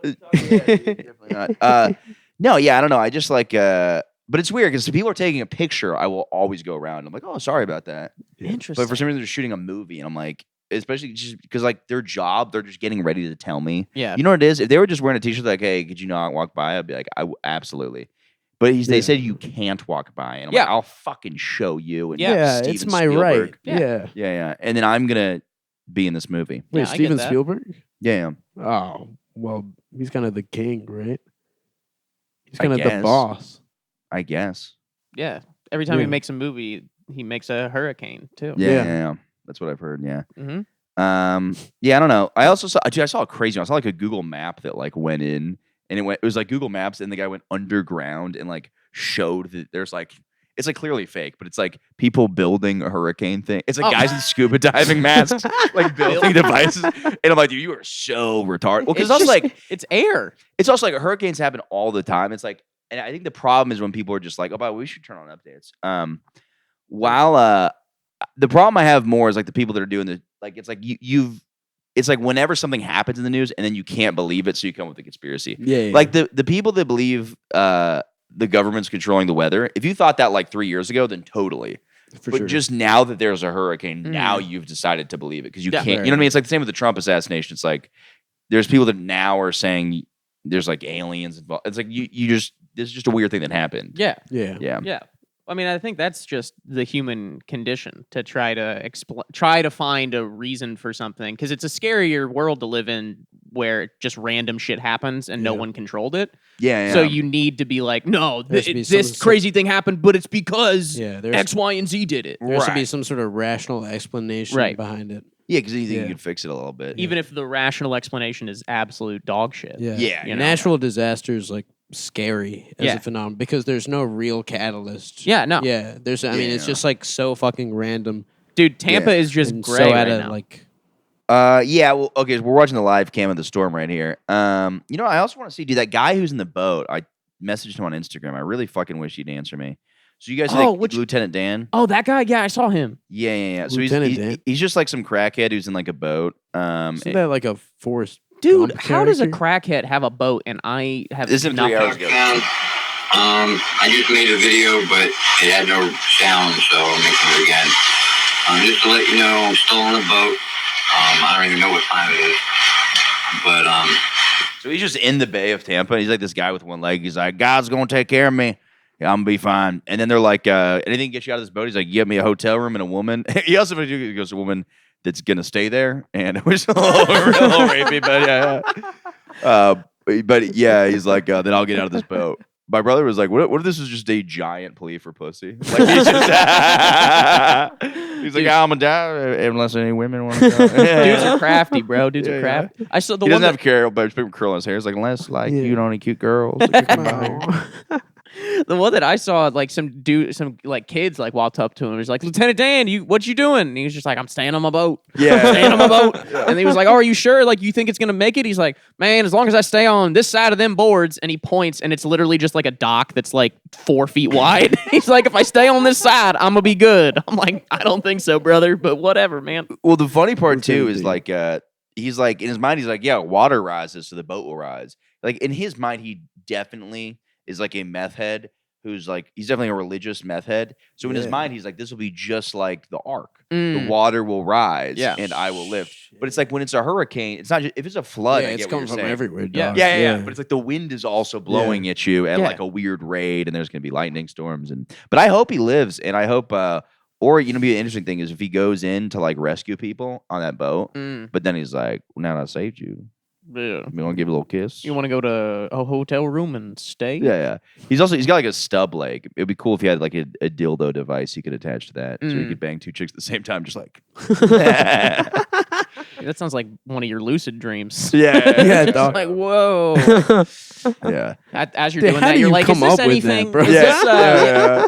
Definitely not. No, yeah, I don't know. I just like, but it's weird because if people are taking a picture, I will always go around. I'm like, oh, sorry about that. Interesting. But for some reason, they're shooting a movie, and I'm like, especially just because like their job, they're just getting ready to tell me. Yeah. You know what it is? If they were just wearing a t-shirt like, hey, could you not walk by? I'd be like, absolutely. But they said you can't walk by, and I'm like, I'll fucking show you. And Steven it's my Spielberg. right. Yeah. And then I'm gonna be in this movie. Wait, Yeah, I get Steven that. Spielberg? Yeah. Oh, well, he's kind of the king, right? He's I kind of the guess. boss. I guess. Yeah. Every time he Yeah. makes a movie, he makes a hurricane too. Yeah. That's what I've heard. Yeah. Mm-hmm. Yeah, I don't know. I also saw, dude, I saw a crazy one. I saw like a Google map that like went in and it was like Google Maps and the guy went underground and like showed that there's like, it's like clearly fake, but it's like people building a hurricane thing. It's like guys in scuba diving masks, like building devices. And I'm like, dude, you are so retarded. Well, because It's also just- like, it's air. it's also like hurricanes happen all the time. It's like, and I think the problem is when people are just like, oh, by the way, we should turn on updates. The problem I have more is like the people that are doing the, like, it's like it's like whenever something happens in the news and then you can't believe it, so you come up with a conspiracy. Yeah. Like the people that believe the government's controlling the weather, if you thought that like 3 years ago, then totally. for But sure. just now that there's a hurricane, now you've decided to believe it because you Yeah. can't. You know what I mean? It's like the same with the Trump assassination. It's like there's people that now are saying there's like aliens involved. It's like you just, this is just a weird thing that happened. Yeah. yeah. Yeah. Yeah. I mean, I think that's just the human condition to try to find a reason for something because it's a scarier world to live in where just random shit happens and no Yeah. one controlled it. Yeah. So you need to be like, no, There has to be this some crazy thing happened, but it's because there's X, Y, and Z did it. there has to be Right. some sort of rational explanation Right. behind it. Yeah, because then you think Yeah. you can fix it a little bit. Even if the rational explanation is absolute dog shit. Yeah. Yeah, you know? Natural disasters like scary as Yeah. a phenomenon because there's no real catalyst. Yeah, no. Yeah. There's I mean it's Yeah. just like so fucking random. Dude, Tampa Yeah. is just and gray so right out of now. like yeah, well, okay, so we're watching the live cam of the storm right here. You know, I also want to see, dude, that guy who's in the boat, I messaged him on Instagram. I really fucking wish he'd answer me. So you guys think Lieutenant Dan? Oh, that guy? Yeah, I saw him. Yeah. So Lieutenant Dan? he's just like some crackhead who's in like a boat. isn't that like a Forrest Dude, Gump how does a character? crackhead have a boat and I have This is him 3 nothing? hours ago. I just made a video, but it had no sound, so I'm making it again. Just to let you know, I'm still on the boat. I don't even know what time it is, but So he's just in the Bay of Tampa. He's like this guy with one leg. He's like, God's gonna take care of me. Yeah, I'm gonna be fine. And then they're like, anything get you out of this boat? He's like, you get me a hotel room and a woman. He also goes a woman that's gonna stay there, and it was a little rapey, but yeah, he's like, then I'll get out of this boat. My brother was like, what if this was just a giant plea for pussy? Like he's just, he's like, I'm gonna die unless any women want to go. Dudes are crafty, bro. Dudes Yeah, are crafty. I saw the He one doesn't that, have curl, but he's curling his hair. It's like, unless like Yeah. you know any cute girls. that could come by here. the one that I saw, like some like kids like walked up to him. He's like, Lieutenant Dan, what you doing? And he was just like, I'm staying on my boat. Yeah. Staying on my boat. And he was like, oh, are you sure? Like, you think it's gonna make it? He's like, man, as long as I stay on this side of them boards. And he points, and it's literally just like a dock that's like 4 feet wide. He's like, if I stay on this side, I'm gonna be good. I'm like, I don't think so, brother, but whatever, man. Well, the funny part too is Lieutenant like, he's like in his mind, he's like, yeah, water rises, so the boat will rise. Like in his mind, he definitely is like a meth head who's like, he's definitely a religious meth head. So in his Yeah. mind, he's like, this will be just like the ark. Mm. The water will rise, Yeah. and I will live. But it's like when it's a hurricane, it's not just, if it's a flood. yeah, I it's get what coming you're from saying. everywhere. Yeah. Dog. Yeah. But it's like the wind is also blowing at you at Yeah. like a weird rate, and there's gonna be lightning storms. But I hope he lives, and I hope Or be an interesting thing is if he goes in to like rescue people on that boat, Mm. but then he's like, well, "Now that I saved you, Yeah. you want to give you a little kiss?" You want to go to a hotel room and stay? Yeah. He's got like a stub leg. It'd be cool if he had like a dildo device he could attach to that, so he could bang 2 chicks at the same time, just like. That sounds like one of your lucid dreams. Yeah. dog. Like, whoa. Yeah. As you're Dude, doing how that, do you're you like, come is this up with that, anything? bro? Is this, Yeah.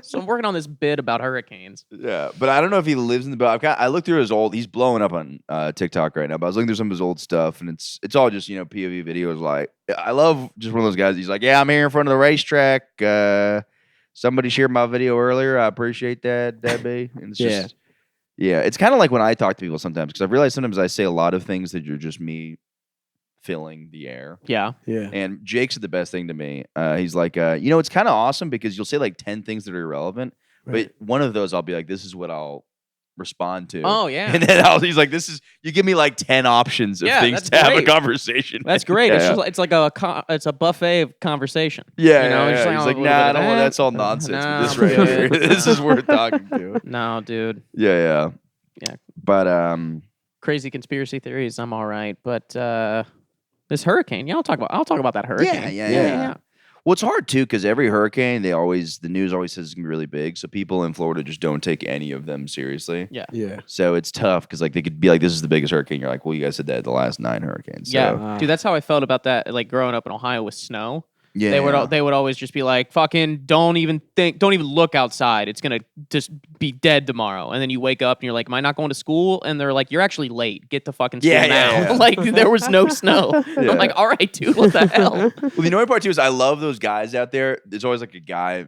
So I'm working on this bit about hurricanes. Yeah, but I don't know if he lives in the boat. I looked through his old. He's blowing up on TikTok right now. But I was looking through some of his old stuff, and it's all just POV videos. Like I love just one of those guys. He's like, "Yeah, I'm here in front of the racetrack. Somebody shared my video earlier. I appreciate that, Debbie." And it's just, it's kind of like when I talk to people sometimes because I've realized sometimes I say a lot of things that are just me filling the air. Yeah. Yeah. And Jake said the best thing to me. He's like, it's kind of awesome because you'll say like 10 things that are irrelevant, Right. but one of those I'll be like, this is what I'll respond to. Oh, yeah. And then he's like, you give me like 10 options of things that's to have a great. conversation. That's great. Yeah. It's like it's a buffet of conversation. Yeah, Just He's oh, like, a little nah, bit of that's all that. nonsense. Nah, But this right here, dude. this is worth talking to. No, dude. Yeah. Yeah. But Crazy conspiracy theories. I'm all right, but this hurricane. Yeah, I'll talk about that hurricane. Yeah. Well, it's hard too because every hurricane, the news always says it's gonna be really big. So people in Florida just don't take any of them seriously. Yeah. Yeah. So it's tough because like they could be like, "This is the biggest hurricane." You're like, "Well, you guys said that the last 9 hurricanes." So, Yeah, dude, that's how I felt about that. Like growing up in Ohio with snow, yeah. they would always just be like, "Fucking don't even look outside. It's gonna just be dead tomorrow." And then you wake up and you're like, "Am I not going to school?" And they're like, "You're actually late. Get to fucking school now." Like there was no snow. I'm like, "All right, dude, what the hell?" Well, the annoying part too is I love those guys out there. There's always like a guy,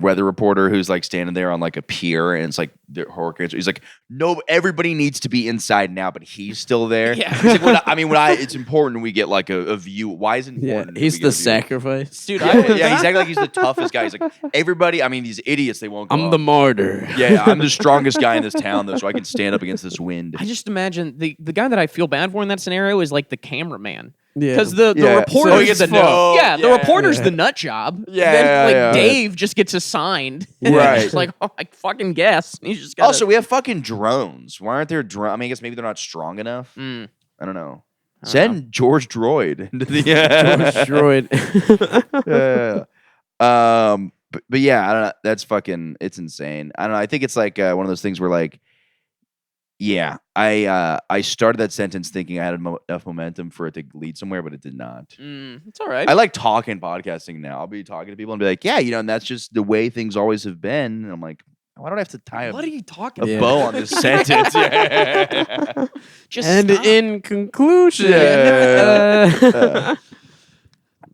weather reporter, who's like standing there on like a pier, and it's like the hurricane. He's like, "No, everybody needs to be inside now," but he's still there. Yeah. He's like, it's important we get like a view. Why is it important? that He's we get the a view? sacrifice. Dude, Yeah, he's acting like he's the toughest guy. He's like, everybody. I mean, these idiots, they won't go. I'm up. the martyr. Yeah, I'm the strongest guy in this town, though, so I can stand up against this wind. I just imagine the guy that I feel bad for in that scenario is like the cameraman. Yeah. Because the Yeah. reporter So he gets the to know. yeah, the Yeah. reporter's the nut job. Yeah, then, like yeah. Dave just gets assigned. Right. Just like, oh, I fucking guess. He's just got Also, we have fucking drones. Why aren't there drones? I mean, I guess maybe they're not strong enough. Mm. I don't know. I don't Send George Droid into the Destroyed. but yeah, I don't know. That's fucking. It's insane. I don't know. I think it's like one of those things where like, yeah, I started that sentence thinking I had enough momentum for it to lead somewhere, but it did not. It's all right. I like talking podcasting now. I'll be talking to people and be like, yeah, and that's just the way things always have been. And I'm like, why do I have to tie what are you talking a about? bow on this sentence? Yeah. Just And stop. in conclusion,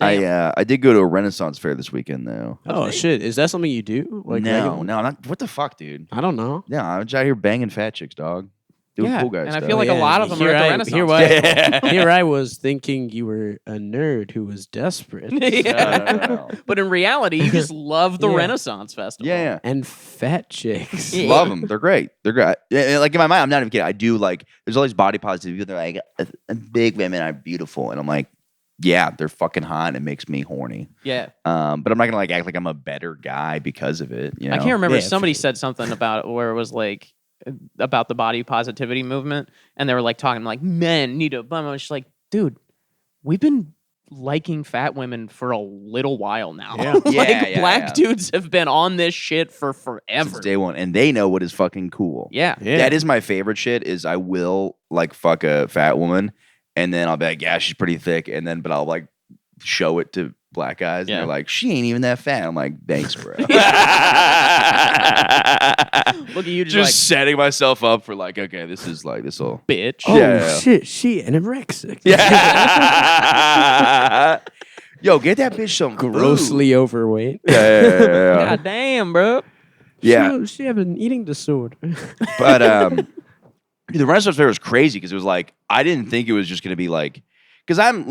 I did go to a Renaissance fair this weekend though. oh shit, is that something you do? No, regularly? not what the fuck, dude. I don't know. Yeah, I'm just out here banging fat chicks, dog. Doing Yeah, cool guys and I stuff. feel like a lot of them are at the Renaissance. Here I was thinking you were a nerd who was desperate. No. But in reality, you just love the Yeah. Renaissance Festival. Yeah. And fat chicks. Yeah. Love them. They're great. They're great. Yeah, like in my mind, I'm not even kidding. I do like. There's all these body positive people. They're like, big women are beautiful, and I'm like, yeah, they're fucking hot. And it makes me horny. Yeah. But I'm not gonna like act like I'm a better guy because of it. You know? I can't remember. Yeah, Somebody said something about it where it was like about the body positivity movement, and they were like talking like men need to. I was just like, dude, we've been liking fat women for a little while now. Yeah. Like Yeah, black yeah. dudes have been on this shit for forever. Since day one, and they know what is fucking cool. Yeah. Yeah. That is my favorite shit. Is I will like fuck a fat woman, and then I'll be like, yeah, she's pretty thick, and then but I'll like show it to black guys, Yeah. and they're like, she ain't even that fat. I'm like, thanks, bro. Look at you Just setting myself up for like, okay, this is like this will. bitch. Oh Yeah. shit, she anorexic. Yeah. Yo, get that bitch some Grossly overweight. food. Yeah. God damn, bro. Yeah. She have an eating disorder. But the Renaissance Fair was crazy because it was like I didn't think it was just gonna be like because I'm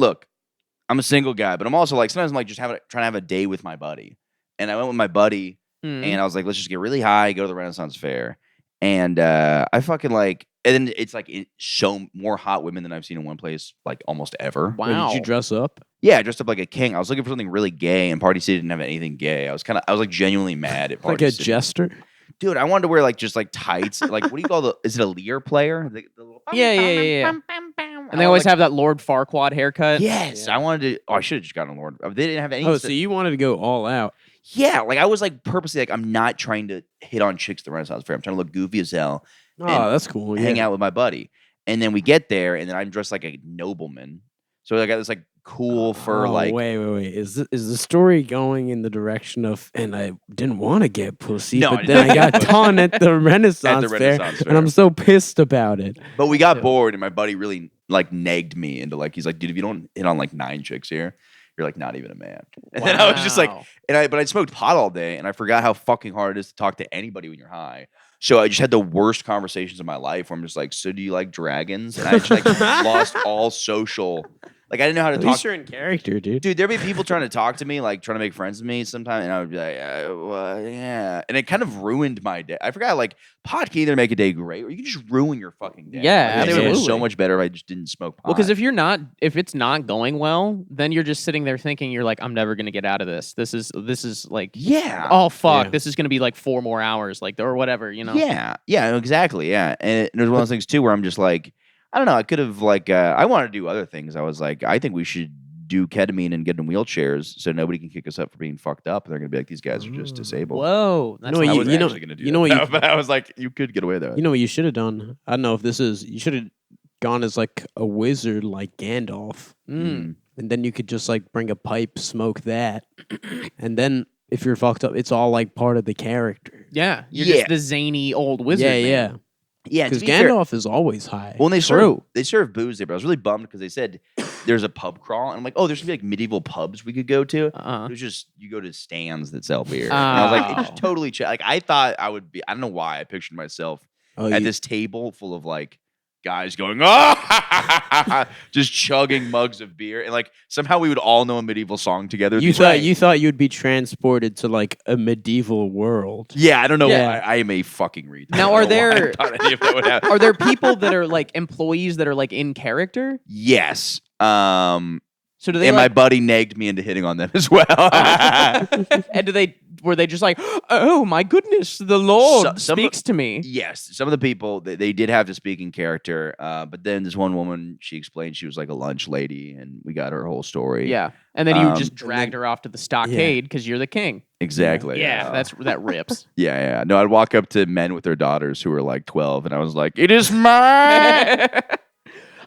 a single guy, but I'm also like sometimes I'm like just trying to have a day with my buddy, and I went with my buddy. Hmm. And I was like, let's just get really high, go to the Renaissance Fair. And I fucking like, and then it's like so more hot women than I've seen in one place like almost ever. Wow. Did you dress up? Yeah, I dressed up like a king. I was looking for something really gay, and Party City didn't have anything gay. I was like genuinely mad at Party Like a City. jester? Dude, I wanted to wear like just like tights. Like, what do you call is it a Lear player? The little Yeah. And they always have that Lord Farquaad haircut. Yes, I wanted to. Oh, I should have just gotten a Lord. They didn't have any. Oh, so you wanted to go all out. Yeah, like I was like purposely like I'm not trying to hit on chicks at the Renaissance Fair. I'm trying to look goofy as hell. Oh, that's cool. Hang out with my buddy, and then we get there, and then I'm dressed like a nobleman. So I got this like cool fur. Like, wait. Is the story going in the direction of? And I didn't want to get pussy, No, but then I got done at the Renaissance Fair, and I'm so pissed about it. But we got bored, and my buddy really like nagged me into like he's like, dude, if you don't hit on like 9 chicks here, you're like not even a man. And then I was just like, but I smoked pot all day, and I forgot how fucking hard it is to talk to anybody when you're high. So I just had the worst conversations of my life where I'm just like, so do you like dragons? And I just like lost all social. Like I didn't know how to At talk. least you're in character, dude. Dude, there'd be people trying to talk to me, like trying to make friends with me sometimes, and I would be like, well, yeah. And it kind of ruined my day. I forgot, like, pot can either make a day great or you can just ruin your fucking day. Yeah, Like, it was absolutely. so much better if I just didn't smoke pot. Well, because if it's not going well, then you're just sitting there thinking you're like, I'm never gonna get out of this. This is like, yeah. oh fuck, Yeah. this is gonna be like 4 more hours, like or whatever, you know. Yeah, exactly. Yeah. And it was one of those things too where I'm just like, I don't know, I could have like I wanted to do other things. I was like, I think we should do ketamine and get in wheelchairs so nobody can kick us up for being fucked up. They're gonna be like, these guys are just disabled. Whoa, that's No, I you- was you know- actually gonna do you know that, what you- but I was like, you could get away with that. You know what you should have done? I don't know if this is. You should have gone as like a wizard, like Gandalf, Mm. and then you could just like bring a pipe, smoke that, and then if you're fucked up, it's all like part of the character. Yeah, you're Yeah. just the zany old wizard. yeah, man. yeah. Yeah, to Because be fair- Gandalf is always high. Well, and True. they serve booze there, but I was really bummed because they said there's a pub crawl, and I'm like, oh, there's gonna be like medieval pubs we could go to. Uh-huh. It was just you go to stands that sell beer, and I was like, it's just Oh. totally chill. Like I thought I would be. I don't know why I pictured myself Oh, at you- this table full of like guys going, oh, just chugging mugs of beer, and like somehow we would all know a medieval song together. You thought you'd be transported to like a medieval world. Yeah, I don't know. Yeah. I am a fucking retard. Now, I are don't know why I there- thought any of that would happen. Are there people that are like employees that are like in character? Yes. So do they And my like, buddy nagged me into hitting on them as well. and were they just like, oh my goodness, the Lord some of- speaks to me? Yes, some of the people they did have to speak in character, but then this one woman, she explained she was like a lunch lady, and we got her whole story. Yeah, and then you Um, just dragged her off to the stockade because you're the king. exactly. That rips. yeah. No, I'd walk up to men with their daughters who were like 12, and I was like, "It is mine."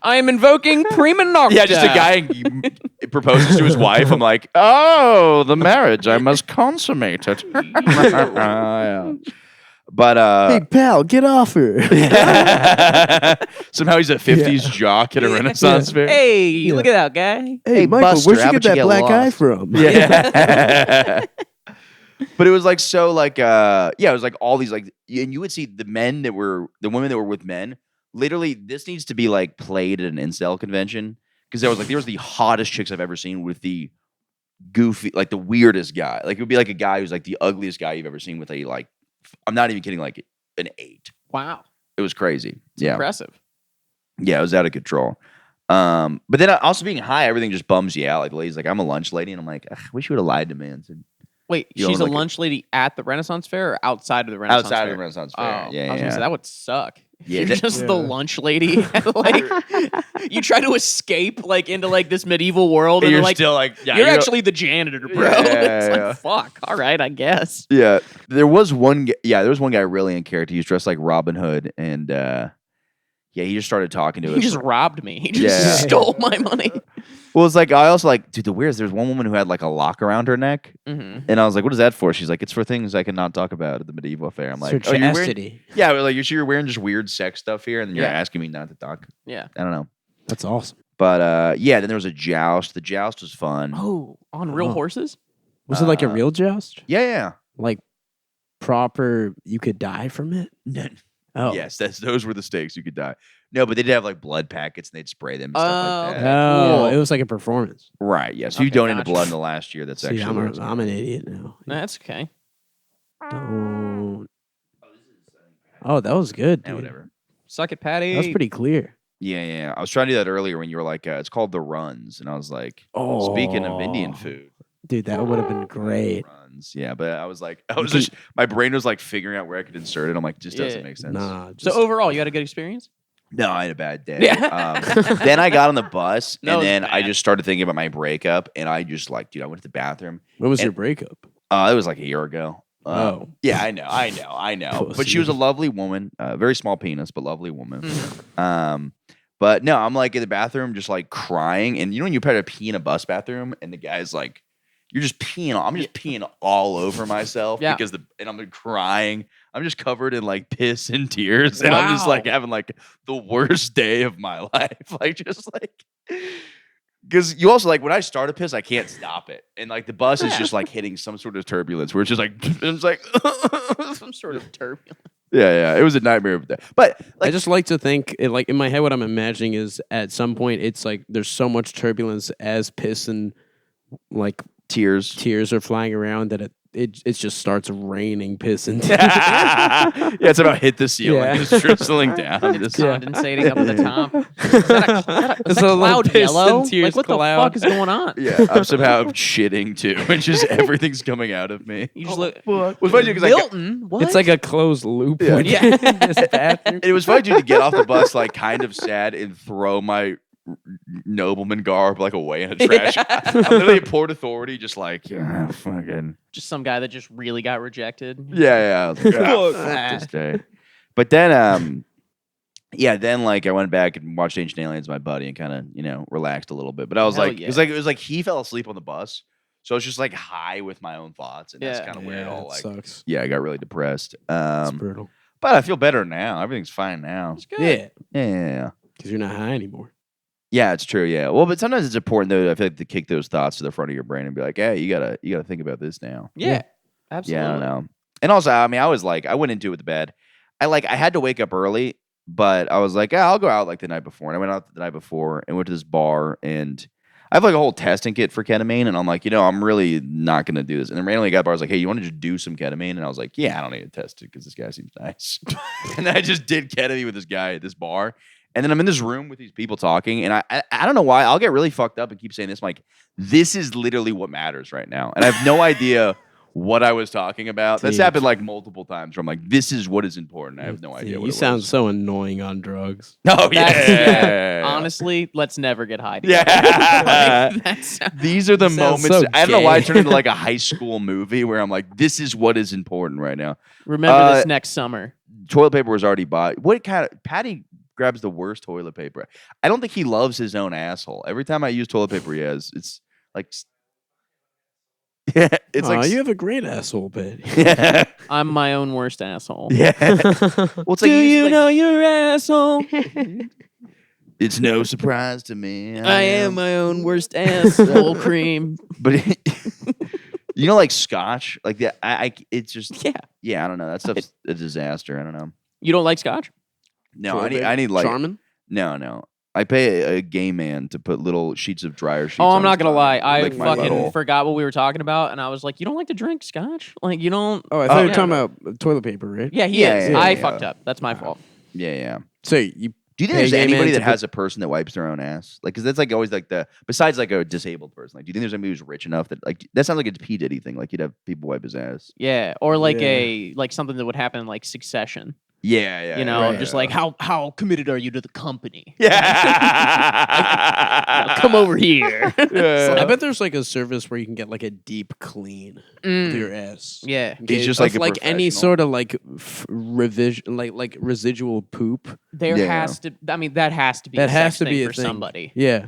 I am invoking prima nocta. Yeah, just a guy proposes to his wife. I'm like, "Oh, the marriage! I must consummate it." Yeah. But pal, get off her. somehow he's a 50s jock at a Renaissance fair. Hey, look at that guy. Hey, Michael, Buster, where'd how you about get that you get black eye lost? from? Yeah. But it was like so like it was like all these like and you would see the women that were with men. Literally, this needs to be like played at an incel convention because there was the hottest chicks I've ever seen with the goofy, like the weirdest guy. Like it would be like a guy who's like the ugliest guy you've ever seen with a like I'm not even kidding, like an 8. Wow, It was crazy. it's Yeah. impressive. Yeah, it was out of control. But then also being high, everything just bums you out. Like the lady's like, I'm a lunch lady, and I'm like, I wish you would have lied to me and said Wait, You she's know, a like a- lunch lady at the Renaissance Fair or outside of the Renaissance outside Fair? of the Renaissance Oh, Fair. I was Yeah, gonna say that would suck. Yeah, You're that- just the lunch lady. And, like, you try to escape like into like this medieval world, and you're they're like, still like, yeah, you're actually the janitor, bro. Yeah, It's yeah. like, fuck. All right, I guess. Yeah, there was one. There was one guy really in character. He was dressed like Robin Hood, and he just started talking to us. He just robbed me. He just Yeah. stole my money. Well, it's like I also like, dude. The weirdest. There's one woman who had like a lock around her neck, Mm-hmm. and I was like, "What is that for?" She's like, "It's for things I cannot talk about at the medieval fair." I'm like, It's "Oh, for you're wearing?" chastity. Yeah, like you're wearing just weird sex stuff here, and you're Yeah. asking me not to talk. Yeah. I don't know, That's awesome. but then there was a joust. The joust was fun. Oh, on real Oh. horses? Was it like a real joust? Yeah. Like proper, you could die from it? No. Oh. Yes, those were the stakes. You could die. No, but they did have like blood packets, and they'd spray them and stuff like Okay. that. Oh, Cool. it was like a performance. Right. Yeah. So you Okay, donated gotcha. blood in the last year. That's See, actually. where it's I'm an idiot now. That's okay. Don't. Oh, that was good. Yeah, Dude. whatever. Suck it, Patty. That was pretty clear. Yeah. I was trying to do that earlier when you were like, it's called the runs, and I was like, Oh, speaking of Indian food. Dude, that would have been great. Runs. Yeah, but I was just my brain was like figuring out where I could insert it. I'm like, just doesn't make sense. Nah. So overall, you had a good experience? No, I had a bad day. Yeah. Then I got on the bus, No, and then it's I bad. just started thinking about my breakup, and I just like, dude, I went to the bathroom. When was And- your breakup? It was like a year ago. Oh. Yeah, I know. But she was a lovely woman, very small penis, but lovely woman. But no, I'm like in the bathroom, just like crying, and you know when you try to pee in a bus bathroom, and the guy's like, "You're just peeing." I'm just peeing all over myself Yeah. because and I'm crying. I'm just covered in like piss and tears, and I'm just like having like the worst day of my life. Like just like. Because you also like when I start a piss, I can't stop it, and like the bus is just like hitting some sort of turbulence where it's just like it's like Some sort of turbulence. yeah, it was a nightmare of that. But like, I just like to think, like in my head, what I'm imagining is at some point it's like there's so much turbulence as piss and like tears are flying around that it just starts raining piss and tears. yeah, it's about hit the ceiling, Yeah. just drizzling down. It's Just, condensating up at the top. Is that It's a a little cloud piss and yellow? tears Like, what cloud. the fuck is going on? yeah, I'm somehow shitting too, and just everything's coming out of me. You just look. It was funny because Milton? What? It's like a closed loop. Yeah. when you're in this bathroom. it was funny dude, to get off the bus like kind of sad and throw my nobleman garb like away in a trash. I'm literally at Port Authority, just like fucking. just some guy that just really got rejected. Yeah. I was like, "Ah, fuck this day." But then, then like I went back and watched Ancient Aliens with my buddy and kind of relaxed a little bit. But I was Hell like, yeah. it was like he fell asleep on the bus, so I was just like high with my own thoughts, and that's Yeah. kind of where it all like. sucks. Yeah, I got really depressed. It's brutal. But I feel better now. Everything's fine now. Yeah, Yeah. because you're not high anymore. Yeah, it's true. Yeah. Well, but sometimes it's important though. I feel like to kick those thoughts to the front of your brain and be like, "Hey, you gotta think about this now." Yeah. Absolutely. Yeah, I don't know. And also, I mean, I went into it with the bed. I had to wake up early, but I was like, I'll go out like the night before. And I went out the night before and went to this bar, and I have like a whole testing kit for ketamine, and I'm like, I'm really not gonna do this. And then randomly, a guy at the bar was like, "Hey, you want to just do some ketamine?" And I was like, "Yeah, I don't need to test it because this guy seems nice." And then I just did ketamine with this guy at this bar. And then I'm in this room with these people talking, and I don't know why. I'll get really fucked up and keep saying this. I'm like, this is literally what matters right now. And I have no idea what I was talking about. That's Dude. happened like multiple times where I'm like, this is what is important. I have no idea what You it sound was. so annoying on drugs. Oh, That's- yeah. Honestly, let's never get high together. Yeah. Like, that's These are the Sounds moments. so I don't know why I gay. turned into like a high school movie where I'm like, this is what is important right now. remember this next summer. Toilet paper was already bought. What kind of Patty grabs the worst toilet paper? I don't think he loves his own asshole. Every time I use toilet paper, it's like yeah, it's Aw, like you have a great asshole, Betty. yeah, I'm my own worst asshole. yeah. Well, it's like Do you like, know your asshole? it's no surprise to me. I am my own worst asshole cream. But like scotch, like that. It's just Yeah. I don't know. That stuff's a disaster. I don't know. You don't like scotch? No, I need like Charmin? no. I pay a gay man to put little sheets of dryer sheets. Oh, on I'm not his gonna tongue lie. and I lick my fucking butthole. forgot what we were talking about, and I was like, "You don't like to drink scotch? Like, you don't?" Oh, I thought you were yeah. talking about toilet paper, right? Yeah, he Yeah, is. yeah, I yeah. fucked up. That's my fault. Yeah. So you Do you think Pay there's gay man anybody to that put- has a person that wipes their own ass? Like, because that's like always like besides like a disabled person. Like, do you think there's anybody who's rich enough that like that sounds like a P Diddy thing? Like, you'd have people wipe his ass. Yeah, or like Yeah. like something that would happen in like Succession. Yeah. You know, yeah. just like how committed are you to the company? yeah. Come over here. I bet there's like a service where you can get like a deep clean with your ass. Yeah, He's just Of, like a any professional. sort of like revision, like residual poop. there Yeah. has to. I mean, that has to be. That a has sex to be thing a for thing. somebody. Yeah.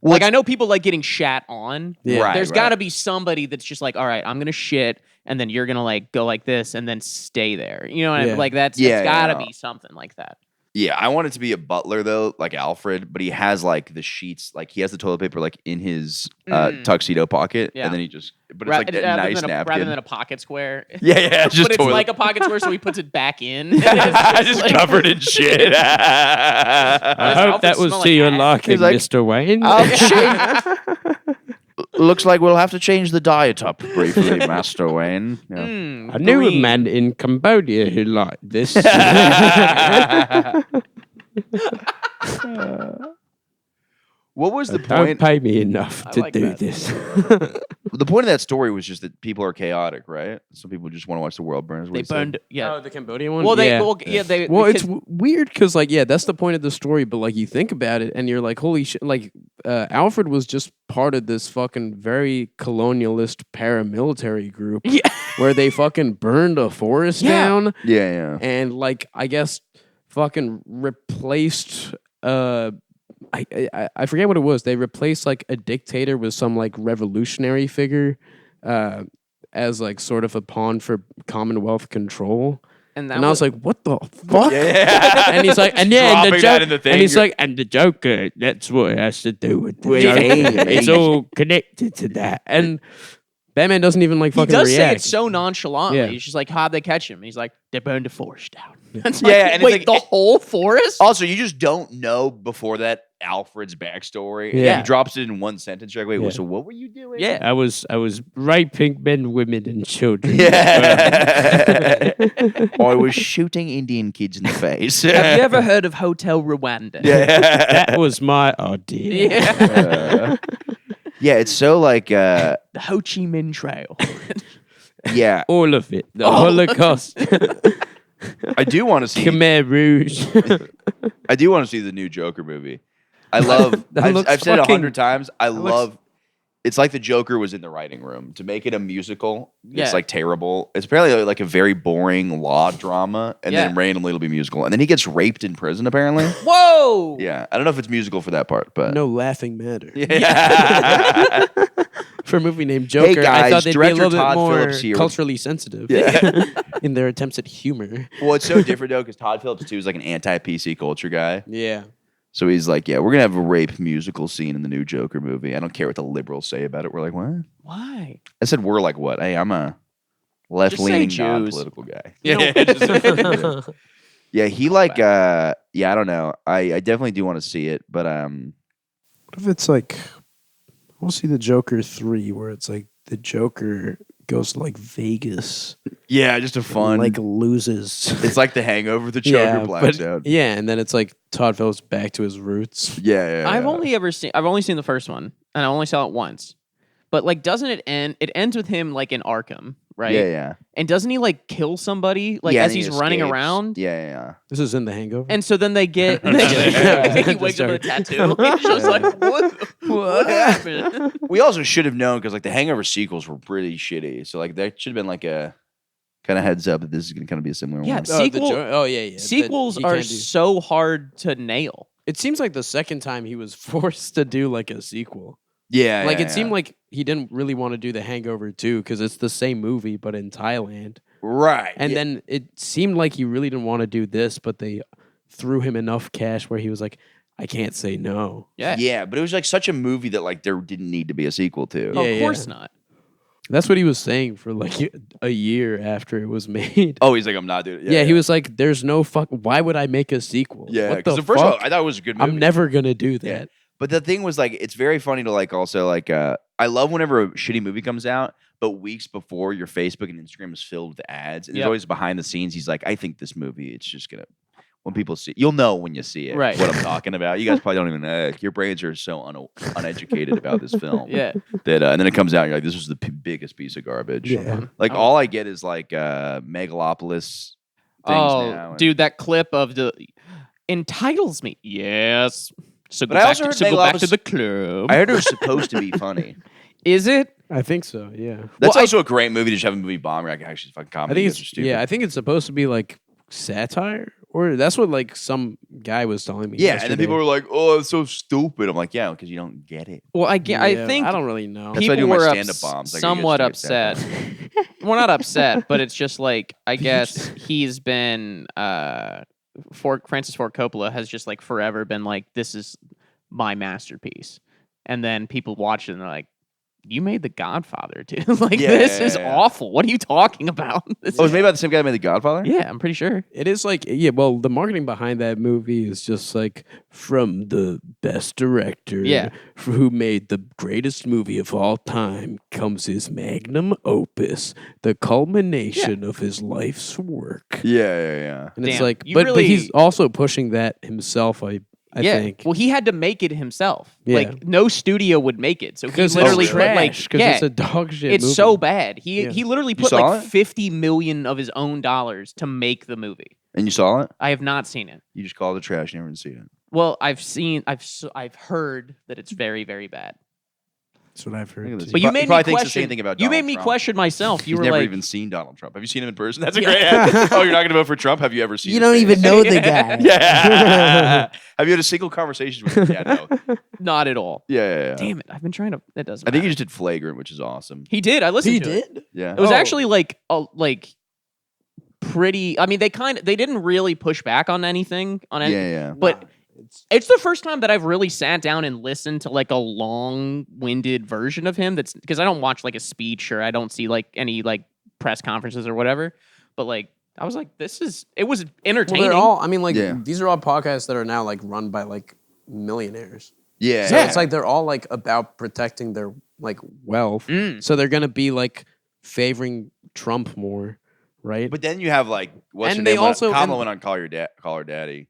Like I know people like getting shat on. Yeah. Right, There's right. got to be somebody that's just like, all right, I'm gonna shit, and then you're gonna like go like this, and then stay there. You know what I Yeah. mean? Like that's Yeah, it's got to yeah. be something like that. Yeah, I want it to be a butler though, like Alfred, but he has like the sheets, like he has the toilet paper like in his tuxedo pocket, Yeah. and then he just, but it's like that rather nice than napkin. rather than a pocket square. yeah, it's just but it's toilet. like a pocket square, so he puts it back in. And it's just like- covered in shit. I His hope outfit that was smell to like your ass. liking, He's like, Mr. Wayne. Looks like we'll have to change the diet up briefly, Master Wayne. Yeah. I knew a green. man in Cambodia who liked this. What was the Don't point? pay me enough I to like do that. this. The point of that story was just that people are chaotic, right? Some people just want to watch the world burn. is what They he said. burned. Yeah. Oh, the Cambodian one. Well, they. yeah. Well, yeah. They. Well, it's because- weird because, like, yeah, that's the point of the story. But like, you think about it, and you're like, holy shit! Like, Alfred was just part of this fucking very colonialist paramilitary group Yeah. where they fucking burned a forest Yeah. down, Yeah. and like, I guess, fucking replaced. I forget what it was. They replaced like a dictator with some like revolutionary figure, as like sort of a pawn for Commonwealth control. and And I was like, "What the fuck?" Yeah. And he's like, "And yeah, and the Dropping that in joke, the thing, and he's you're- like, and the Joker. That's what it has to do with the With Joker. age. It's all connected to that." And Batman doesn't even like he fucking does say react. it so nonchalantly. Yeah. He's just like, how'd they catch him? And he's like, they burned the forest down. It's Yeah, like, and it's wait, like- the whole forest? Also, you just don't know before that Alfred's backstory. And Yeah. he drops it in one sentence. You're like, wait, Yeah. so what were you doing? Yeah. I was raping men, women, and children. Yeah. I was shooting Indian kids in the face. Have you ever heard of Hotel Rwanda? Yeah. That was my idea. Yeah. Yeah, it's so like, The Ho Chi Minh Trail. yeah. All of it. The Holocaust. I do want to see. Khmer Rouge. I do want to see the new Joker movie. I love. That I've looks said it fucking- 100 times. I looks- love. It's like the Joker was in the writing room to make it a musical. Yeah. It's like terrible. It's apparently like a very boring law drama, and then Yeah. randomly it'll be musical. And then he gets raped in prison. Apparently, Whoa! yeah. I don't know if it's musical for that part, but No laughing matter. yeah. For a movie named Joker, I guys, thought they'd be a director little bit Todd more Phillips here. culturally sensitive Yeah. in their attempts at humor. Well, it's so different though because Todd Phillips too is like an anti-PC culture guy. Yeah. So he's like, yeah, we're gonna have a rape musical scene in the new Joker movie. I don't care what the liberals say about it. We're like, what? Why? I said we're like what? Hey, I'm a left-leaning, Jews. non-political guy. You know- Yeah, yeah. He like, yeah, I don't know. I definitely do want to see it, but What if it's like, we'll see the Joker 3, where it's like the Joker goes to like Vegas, yeah, just a fun. and, like loses. it's like The Hangover. The Joker blacks out. Yeah, and then it's like Todd Phillips back to his roots. Yeah. I've only seen the first one, and I only saw it once. But like, doesn't it end? It ends with him like in Arkham, right? Yeah. And doesn't he like kill somebody like Yeah, as and he he's running escapes. around? Yeah. This is in The Hangover. And so then they get he Just wakes up with a joking. tattoo. He's just like, what happened? We also should have known because like the Hangover sequels were pretty shitty. So like that should have been like a kind of heads up that this is going to kind of be a similar Yeah, one. sequel- yeah. Sequels are so hard to nail. It seems like the second time he was forced to do like a sequel. Yeah. Like it seemed like he didn't really want to do The Hangover 2 because it's the same movie but in Thailand. right. And yeah. then it seemed like he really didn't want to do this, but they threw him enough cash where he was like, I can't say no. Yeah, but it was like such a movie that like there didn't need to be a sequel to. Oh, Yeah, of course not. That's what he was saying for like a year after it was made. Oh, he's like, I'm not doing it. Yeah, he was like, there's no fuck. Why would I make a sequel? Yeah, what because the the first one fuck? I thought it was a good movie. I'm never going to do Yeah. that. But the thing was like, it's very funny to like also like, I love whenever a shitty movie comes out, but weeks before your Facebook and Instagram is filled with ads. And there's Yep. always behind the scenes. He's like, I think this movie, it's just going to, when people see, you'll know when you see it, Right. what I'm talking about. You guys probably don't even know. Your brains are so uneducated about this film. Yeah. That, and then it comes out and you're like, this was the biggest piece of garbage. Yeah. Like all I get is like Megalopolis things now. and- Dude, that clip of the entitles me. Yes. So But go I back, also to, heard so go back to Megalopolis- the club. I heard it was supposed to be funny. Is it? I think so, yeah. That's Well, also a great movie to just have a movie bomb. You're like, actually, fucking I comedy. think You guys are it's, stupid. yeah, I think it's supposed to be like satire, or that's what like some guy was telling me. Yeah, and then yesterday. people were like, "Oh, it's so stupid." I'm like, "Yeah, because you don't get it." Well, I Yeah, think I don't really know. That's why I people do my were stand-up bombs. I get you guys somewhat to get stand-up upset. Well, not upset, but it's just like I guess he's been Francis Ford Coppola has just like forever been like, this is my masterpiece, and then people watch it and they're like, you made The Godfather, dude. Like Yeah, this yeah, is yeah. awful. What are you talking about? This Oh, it's is- made by the same guy that made The Godfather. yeah, I'm pretty sure. It is like, yeah, well, the marketing behind that movie is just like from the best director Yeah. who made the greatest movie of all time comes his magnum opus, the culmination of his life's work. Yeah. And it's Damn, like, you but he's really- also pushing that himself, I I think. Well, he had to make it himself. Yeah. Like no studio would make it. So he Because literally it's put like trash. Because it's a dog shit it's movie. so bad. He Yeah. he literally You put saw like it? 50 million of his own dollars to make the movie. And you saw it? I have not seen it. You just called it trash. You never even seen it. Well, I've heard that it's very, very bad. That's what I've Look at heard. this. too. But He you pro- he made me probably thinks the question. same thing about You made Donald me Trump. question myself. You He's were never like, even seen Donald Trump. Have you seen him in person? That's a great ad. Oh, you're not going to vote for Trump? Have you ever seen You his don't face? even know the guy. Yeah. Have you had a single conversation with him? Yeah, no. not at all. Yeah. Damn it! I've been trying to. That doesn't. I think he matter. just did Flagrant, which is awesome. He did. I listened He to it. did? Yeah. It was Oh. actually like pretty. I mean, they didn't really push back on anything Yeah. But it's the first time that I've really sat down and listened to like a long-winded version of him. That's because I don't watch like a speech or I don't see like any like press conferences or whatever. But like I was like, it was Well, entertaining. they're all, I mean, like, Yeah. these are all podcasts that are now, like, run by, like, millionaires. Yeah. So it's like they're all, like, about protecting their, like, wealth. Mm. So they're going to be, like, favoring Trump more, right? But then you have like, what's And her they name? also- Kamala and- went on Call Her Daddy.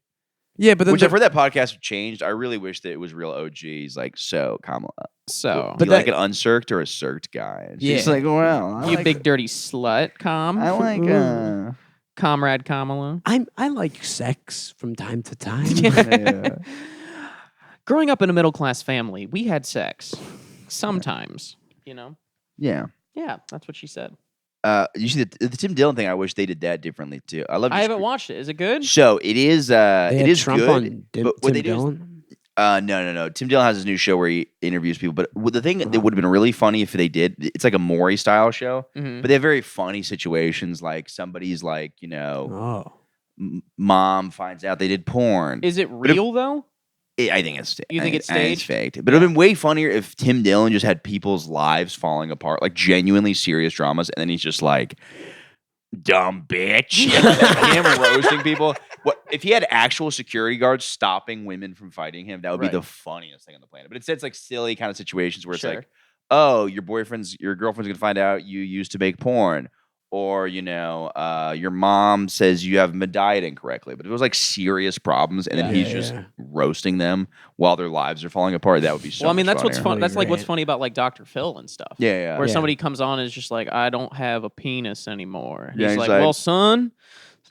yeah, but then Which the- I've heard that podcast have changed. I really wish that it was real OGs. Like, so Kamala. so But But like that- an uncirced or a circed guy. And she's Yeah. like, well, I you like, big dirty slut, I like comrade Kamala. I like sex from time to time. yeah. Growing up in a middle class family, we had sex sometimes. You know. Yeah. Yeah, that's what she said. You see the Tim Dillon thing. I wish they did that differently too. I love. I haven't watched it. Is it good? So it is. They It had is Trump good. on but what Tim they do is, Dillon. no. Tim Dillon has his new show where he interviews people. But the thing that would have been really funny if they did, it's like a Maury style show. Mhm. But they have very funny situations. Like somebody's like, Oh. mom finds out they did porn. Is it if- real though? I think it's. You think it's I think staged? faked. But it would have been way funnier if Tim Dillon just had people's lives falling apart, like genuinely serious dramas, and then he's just like, "Dumb bitch," him roasting people. What if he had actual security guards stopping women from fighting him? That would be Right. the funniest thing on the planet. But instead, it's like silly kind of situations where it's Sure. like, "Oh, your girlfriend's gonna find out you used to make porn." Or, your mom says you haven't been dieting correctly. But if it was like serious problems and then he's just roasting them while their lives are falling apart, that would be so Well, I mean, much that's what's funnier. fun. That's like what's Great. funny about like Dr. Phil and stuff. Yeah. Where Yeah. somebody comes on and is just like, I don't have a penis anymore. Yeah, He's he's like, like- well, son,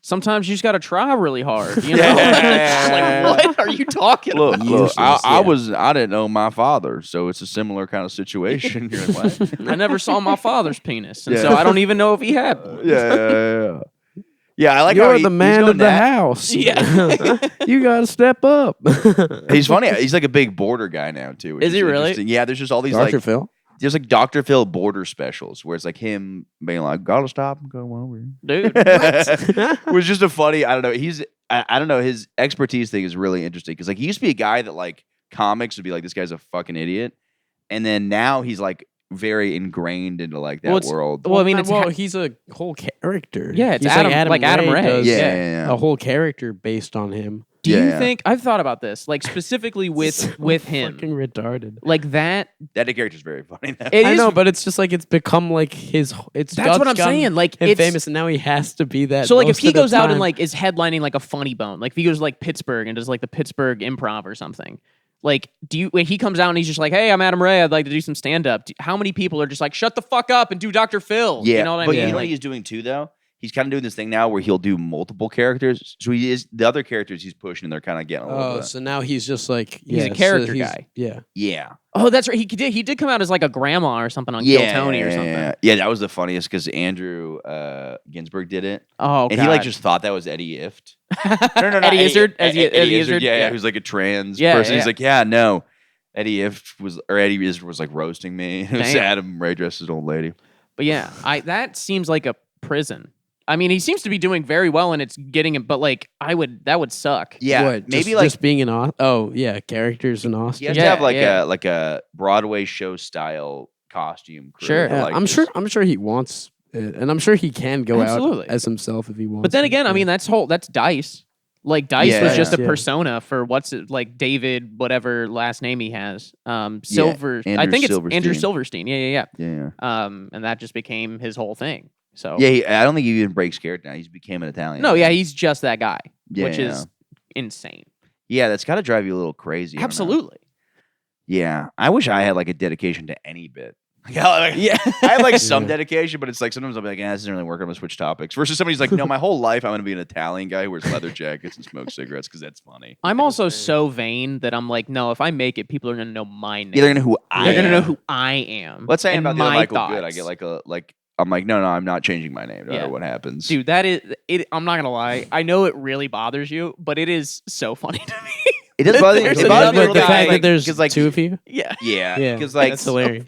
sometimes you just got to try really hard. You know? Yeah. Like, what are you talking Look, about? look, I Useless, I didn't know my father, so it's a similar kind of situation. You're like, what? I never saw my father's penis, and Yeah. so I don't even know if he had one. Yeah. Yeah, I like how You're he- the he's man doing of the that. house. Yeah. You got to step up. He's funny. He's like a big border guy now too. which Is he really? interesting. Yeah, there's just all these Dr. like Phil? there's like Dr. Phil border specials where it's like him being like, gotta stop and go over. Dude. It was just a funny. I don't know. I don't know. His expertise thing is really interesting because like he used to be a guy that like comics would be like, this guy's a fucking idiot, and then now he's like very ingrained into like that Well, it's- world. Well, I mean, it's he's a whole character. Yeah, it's He's Adam- like Adam Ray. does Yeah. a whole character based on him. Do you Yeah. think I've thought about this, like specifically with So him, fucking retarded. like that? That character's very funny. Now. It I is- know, but it's just like it's become like his. It's That's what I'm gotten saying. Like him it's famous, and now he has to be that. So like if most he of the goes out and time. like is headlining like a Funny Bone, like if he goes to, like Pittsburgh and does like the Pittsburgh Improv or something, like when he comes out and he's just like, hey, I'm Adam Ray, I'd like to do some stand up. How many people are just like, shut the fuck up and do Dr. Phil? Yeah, You know what I but mean? you know what Like, he's doing too, though. He's kind of doing this thing now where he'll do multiple characters. So he is the other characters he's pushing, and they're kind of getting a little Oh, bit. so now he's just like He's a so character guy. Yeah, Yeah, oh, that's right. He did come out as like a grandma or something on Kill Tony or something. Yeah, that was the funniest because Andrew Ginsberg did it, Oh, and God. he like just thought that was Eddie Ift. No, Eddie Izzard? Eddie Izzard? Yeah, Yeah. who's like a trans Yeah, person. yeah. He's like, yeah, no, Eddie Izzard was like roasting me. It was Damn. Adam Ray dressed as an old lady. But yeah, that seems like a prison. I mean, he seems to be doing very well, and it's getting him. But like, that would suck. Yeah, What, maybe just, like just being an oh yeah, characters in Austin. he has Yeah, to have like yeah. a Broadway show style costume. Crew Sure. for, Yeah, like, I'm this. sure he wants it, and I'm sure he can go Absolutely. out as himself if he wants. But then to, again, I yeah. mean, that's Dice. Like Dice Yeah, was just a yeah. persona for what's it like David, whatever last name he has. Silver. I Andrew think it's Silverstein. Andrew Silverstein. Yeah. Yeah. And that just became his whole thing. So Yeah, I don't think he even breaks character now. He's became an Italian. no, yeah, he's just that guy, Yeah, which yeah. is insane. Yeah, that's got to drive you a little crazy. I don't know. Absolutely. Yeah, I wish I had like a dedication to any bit. Yeah, I have like some dedication, but it's like sometimes I'll be like, this doesn't really work. I'm gonna switch topics. Versus somebody's like, no, my whole life I'm gonna be an Italian guy who wears leather jackets and smokes cigarettes because that's funny. I'm also so vain that I'm like, no, if I make it, people are gonna know my name. Yeah, they're gonna know who I am. They're gonna know who I am. Let's say I'm and about the other my Michael thoughts. Good. I get like I'm like, no, I'm not changing my name no matter what happens. Dude, that is it. I'm not gonna lie. I know it really bothers you, but it is so funny to me. It does bother me. There's It bothers me a another little the bit, fact like, that there's 'cause, like, two of you. Yeah. Yeah, because like that's hilarious.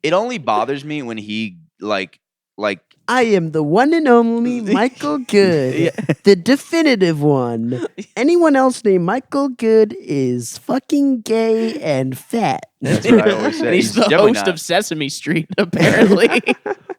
it only bothers me when he like I am the one and only Michael Good, the definitive one. Anyone else named Michael Good is fucking gay and fat. That's what I always say. And he's the definitely host not. of Sesame Street, apparently.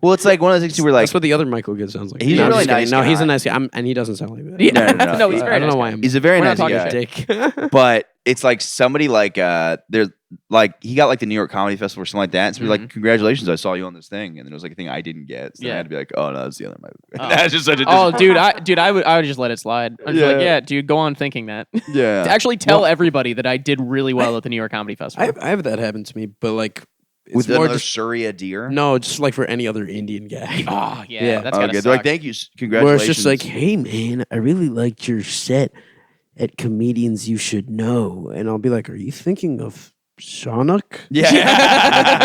Well, it's like one of those things where like That's what the other Michael Good sounds like. He's No, a I'm really just kidding. nice No, he's guy. a nice guy, and he doesn't sound like that. Yeah. No. No, he's very I don't nice know why guy. I'm. he's a very We're nice not talking guy. shit. But it's like somebody like there's like he got like the New York Comedy Festival or something like that. And so like, congratulations, I saw you on this thing, and then it was like a thing I didn't get. So then I Yeah. had to be like, oh no, that's the other Michael. Oh. That's just such a Oh, dude, I would just let it slide. I'm just like, Yeah. yeah, dude, go on thinking that. yeah. Actually, tell everybody that I did really well at the New York Comedy Festival. I have that happen to me, but like it's With more another just Surya Deer. no, just like for any other Indian guy. Oh, yeah, Yeah. that's gotta Okay, suck. they're like, thank you, Where congratulations. it's just like, hey man, I really liked your set at Comedians You Should Know. And I'll be like, are you thinking of Shanak? yeah,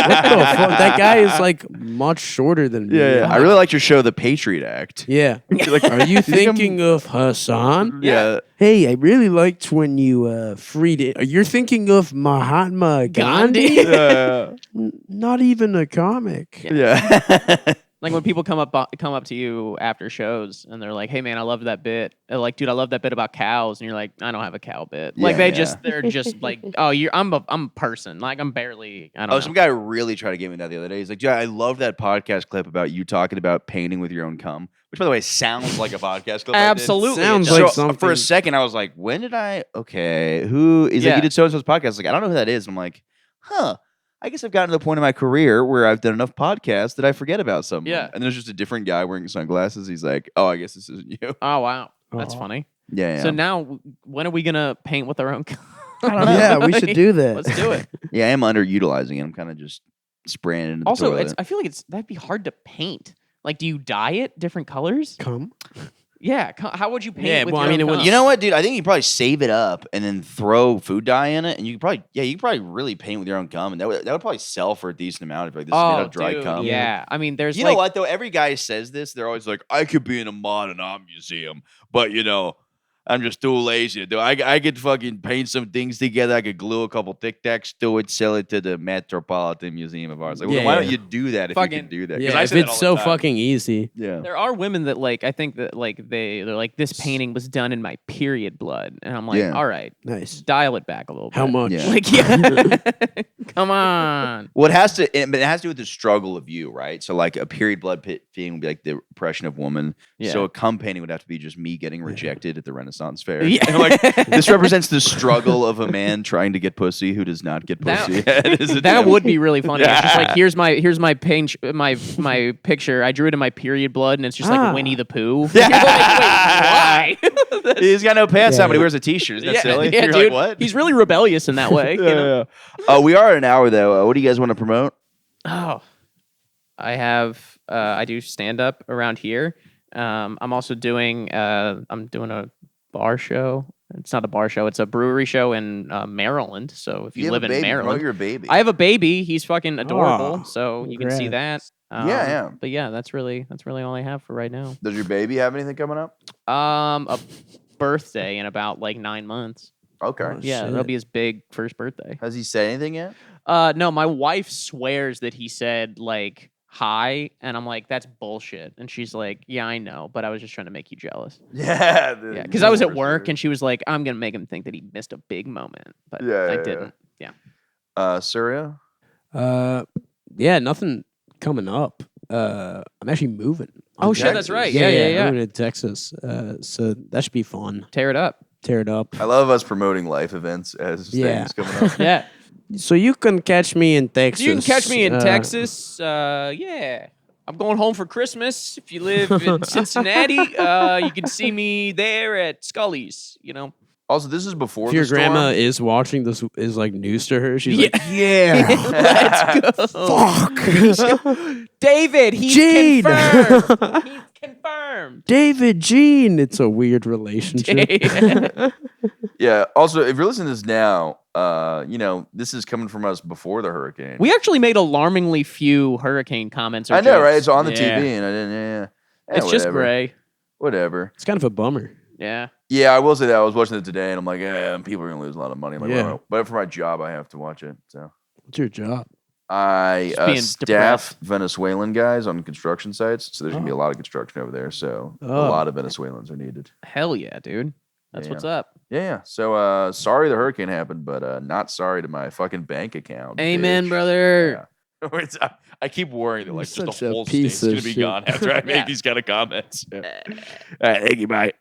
What the fuck? That guy is like much shorter than me. yeah. I really liked your show, The Patriot Act. Yeah. Like, Are you thinking of Hassan? yeah. Hey, I really liked when you freed it. You're thinking of Mahatma Gandhi? Gandhi? Yeah. Not even a comic. Yeah. Like when people come up to you after shows and they're like, "Hey man, I love that bit." They're like, "Dude, I love that bit about cows," and you're like, "I don't have a cow bit." Like Yeah, they're just like, "Oh, I'm a person. Like I'm barely. I don't know." Some guy really tried to get me that the other day. He's like, "Yeah, I love that podcast clip about you talking about painting with your own cum," which, by the way, sounds like a podcast clip. I did. Absolutely, Sounds it like does. So, for something- a second, I was like, "When did I? Okay, who is like Yeah. you did so and so's podcast?" I was like, I don't know who that is. I'm like, huh. I guess I've gotten to the point in my career where I've done enough podcasts that I forget about someone. Yeah. And there's just a different guy wearing sunglasses. He's like, "Oh, I guess this isn't you." Oh wow, that's Aw. funny. Yeah. So now, when are we gonna paint with our own? Yeah, we should do that. Let's do it. Yeah, I am underutilizing it. I'm kind of just spraying it into the Also, toilet. I feel like that'd be hard to paint. Like, do you dye it different colors? Come. Yeah. How would you paint? Yeah, with well, your I mean, own it would- cum? You know what, dude? I think you probably save it up and then throw food dye in it, and you could probably really paint with your own cum, and that would probably sell for a decent amount if like this is made out of dry dude, cum. Yeah. I mean, there's You like, know what though? Every guy says this. They're always like, "I could be in a modern art museum, but you know, I'm just too lazy to do. I could fucking paint some things together. I could glue a couple Tic Tacs to it, sell it to the Metropolitan Museum of Art. Like, well, why don't you do that if you Fucking- can do that? Yeah, I if say that it's all so the time. fucking easy. Yeah. There are women that like I think that like they're like this painting was done in my period blood, and I'm like, Yeah. all right, Nice. dial it back a little bit. How much? Yeah. Like, yeah, come on. Well, it has to do with the struggle of you, right? So, like a period blood painting would be like the oppression of woman. Yeah. So, a cum painting would have to be just me getting rejected at the Renaissance Fair. Yeah. And, like, this represents the struggle of a man trying to get pussy who does not get That- pussy. That would be really funny. It's just Yeah. like here's my pinch my picture. I drew it in my period blood, and it's just Ah. like Winnie the Pooh. Yeah. You're like, wait, why? He's got no pants Yeah. on, but he wears a t-shirt. Isn't that yeah, silly? yeah, You're dude. like, what? He's really rebellious in that way. You know? We are at an hour though. What do you guys want to promote? Oh, I do stand up around here. I'm also doing I'm doing a bar show. It's not a bar show. It's a brewery show in Maryland. So if you, have live a in baby. Maryland, Promote your baby. I have a baby. He's fucking adorable. Aw, So you can see that. Yeah. But yeah, that's really all I have for right now. Does your baby have anything coming up? A birthday in about like 9 months. Okay. Oh, Yeah, shit. that'll be his big first birthday. Has he said anything yet? No, my wife swears that he said like hi, and I'm like, that's bullshit. And she's like, yeah, I know, but I was just trying to make you jealous. Yeah. Yeah, because I was at work, and she was like, I'm gonna make him think that he missed a big moment, but I didn't. Yeah. Surya? Yeah, nothing coming up. I'm actually moving. Oh shit, that's right. Yeah. Moving to Texas. So that should be fun. Tear it up. Tear it up. I love us promoting life events as Yeah. things coming up. Yeah. So you can catch me in Texas. You can catch me in Texas. Yeah. I'm going home for Christmas. If you live in Cincinnati, you can see me there at Scully's, you know. Also, this is before If your the storm. grandma is watching this, is like news to her. She's like, Let's go. "Fuck, David, he's Gene." confirmed. He's confirmed. David, Gene." It's a weird relationship. Yeah. Also, if you're listening to this now, this is coming from us before the hurricane. We actually made alarmingly few hurricane comments. Or I know, jokes. right? It's on the Yeah. TV, and I didn't. Yeah. It's just whatever. gray. Whatever. It's kind of a bummer. Yeah. Yeah, I will say that I was watching it today, and I'm like, people are gonna lose a lot of money. I'm like, Yeah. well, but for my job, I have to watch it. So What's your job? I Just being staff depressed. Venezuelan guys on construction sites, so there's gonna be a lot of construction over there. So a Oh. lot of Venezuelans are needed. Hell yeah, dude. That's Yeah. what's up. Yeah. So sorry the hurricane happened, but not sorry to my fucking bank account. Amen, bitch. brother. Yeah. I keep worrying that You're like just such the a whole piece state's gonna of be shit. gone after I Yeah. make these kind of comments. Yeah. All right, thank you, bye.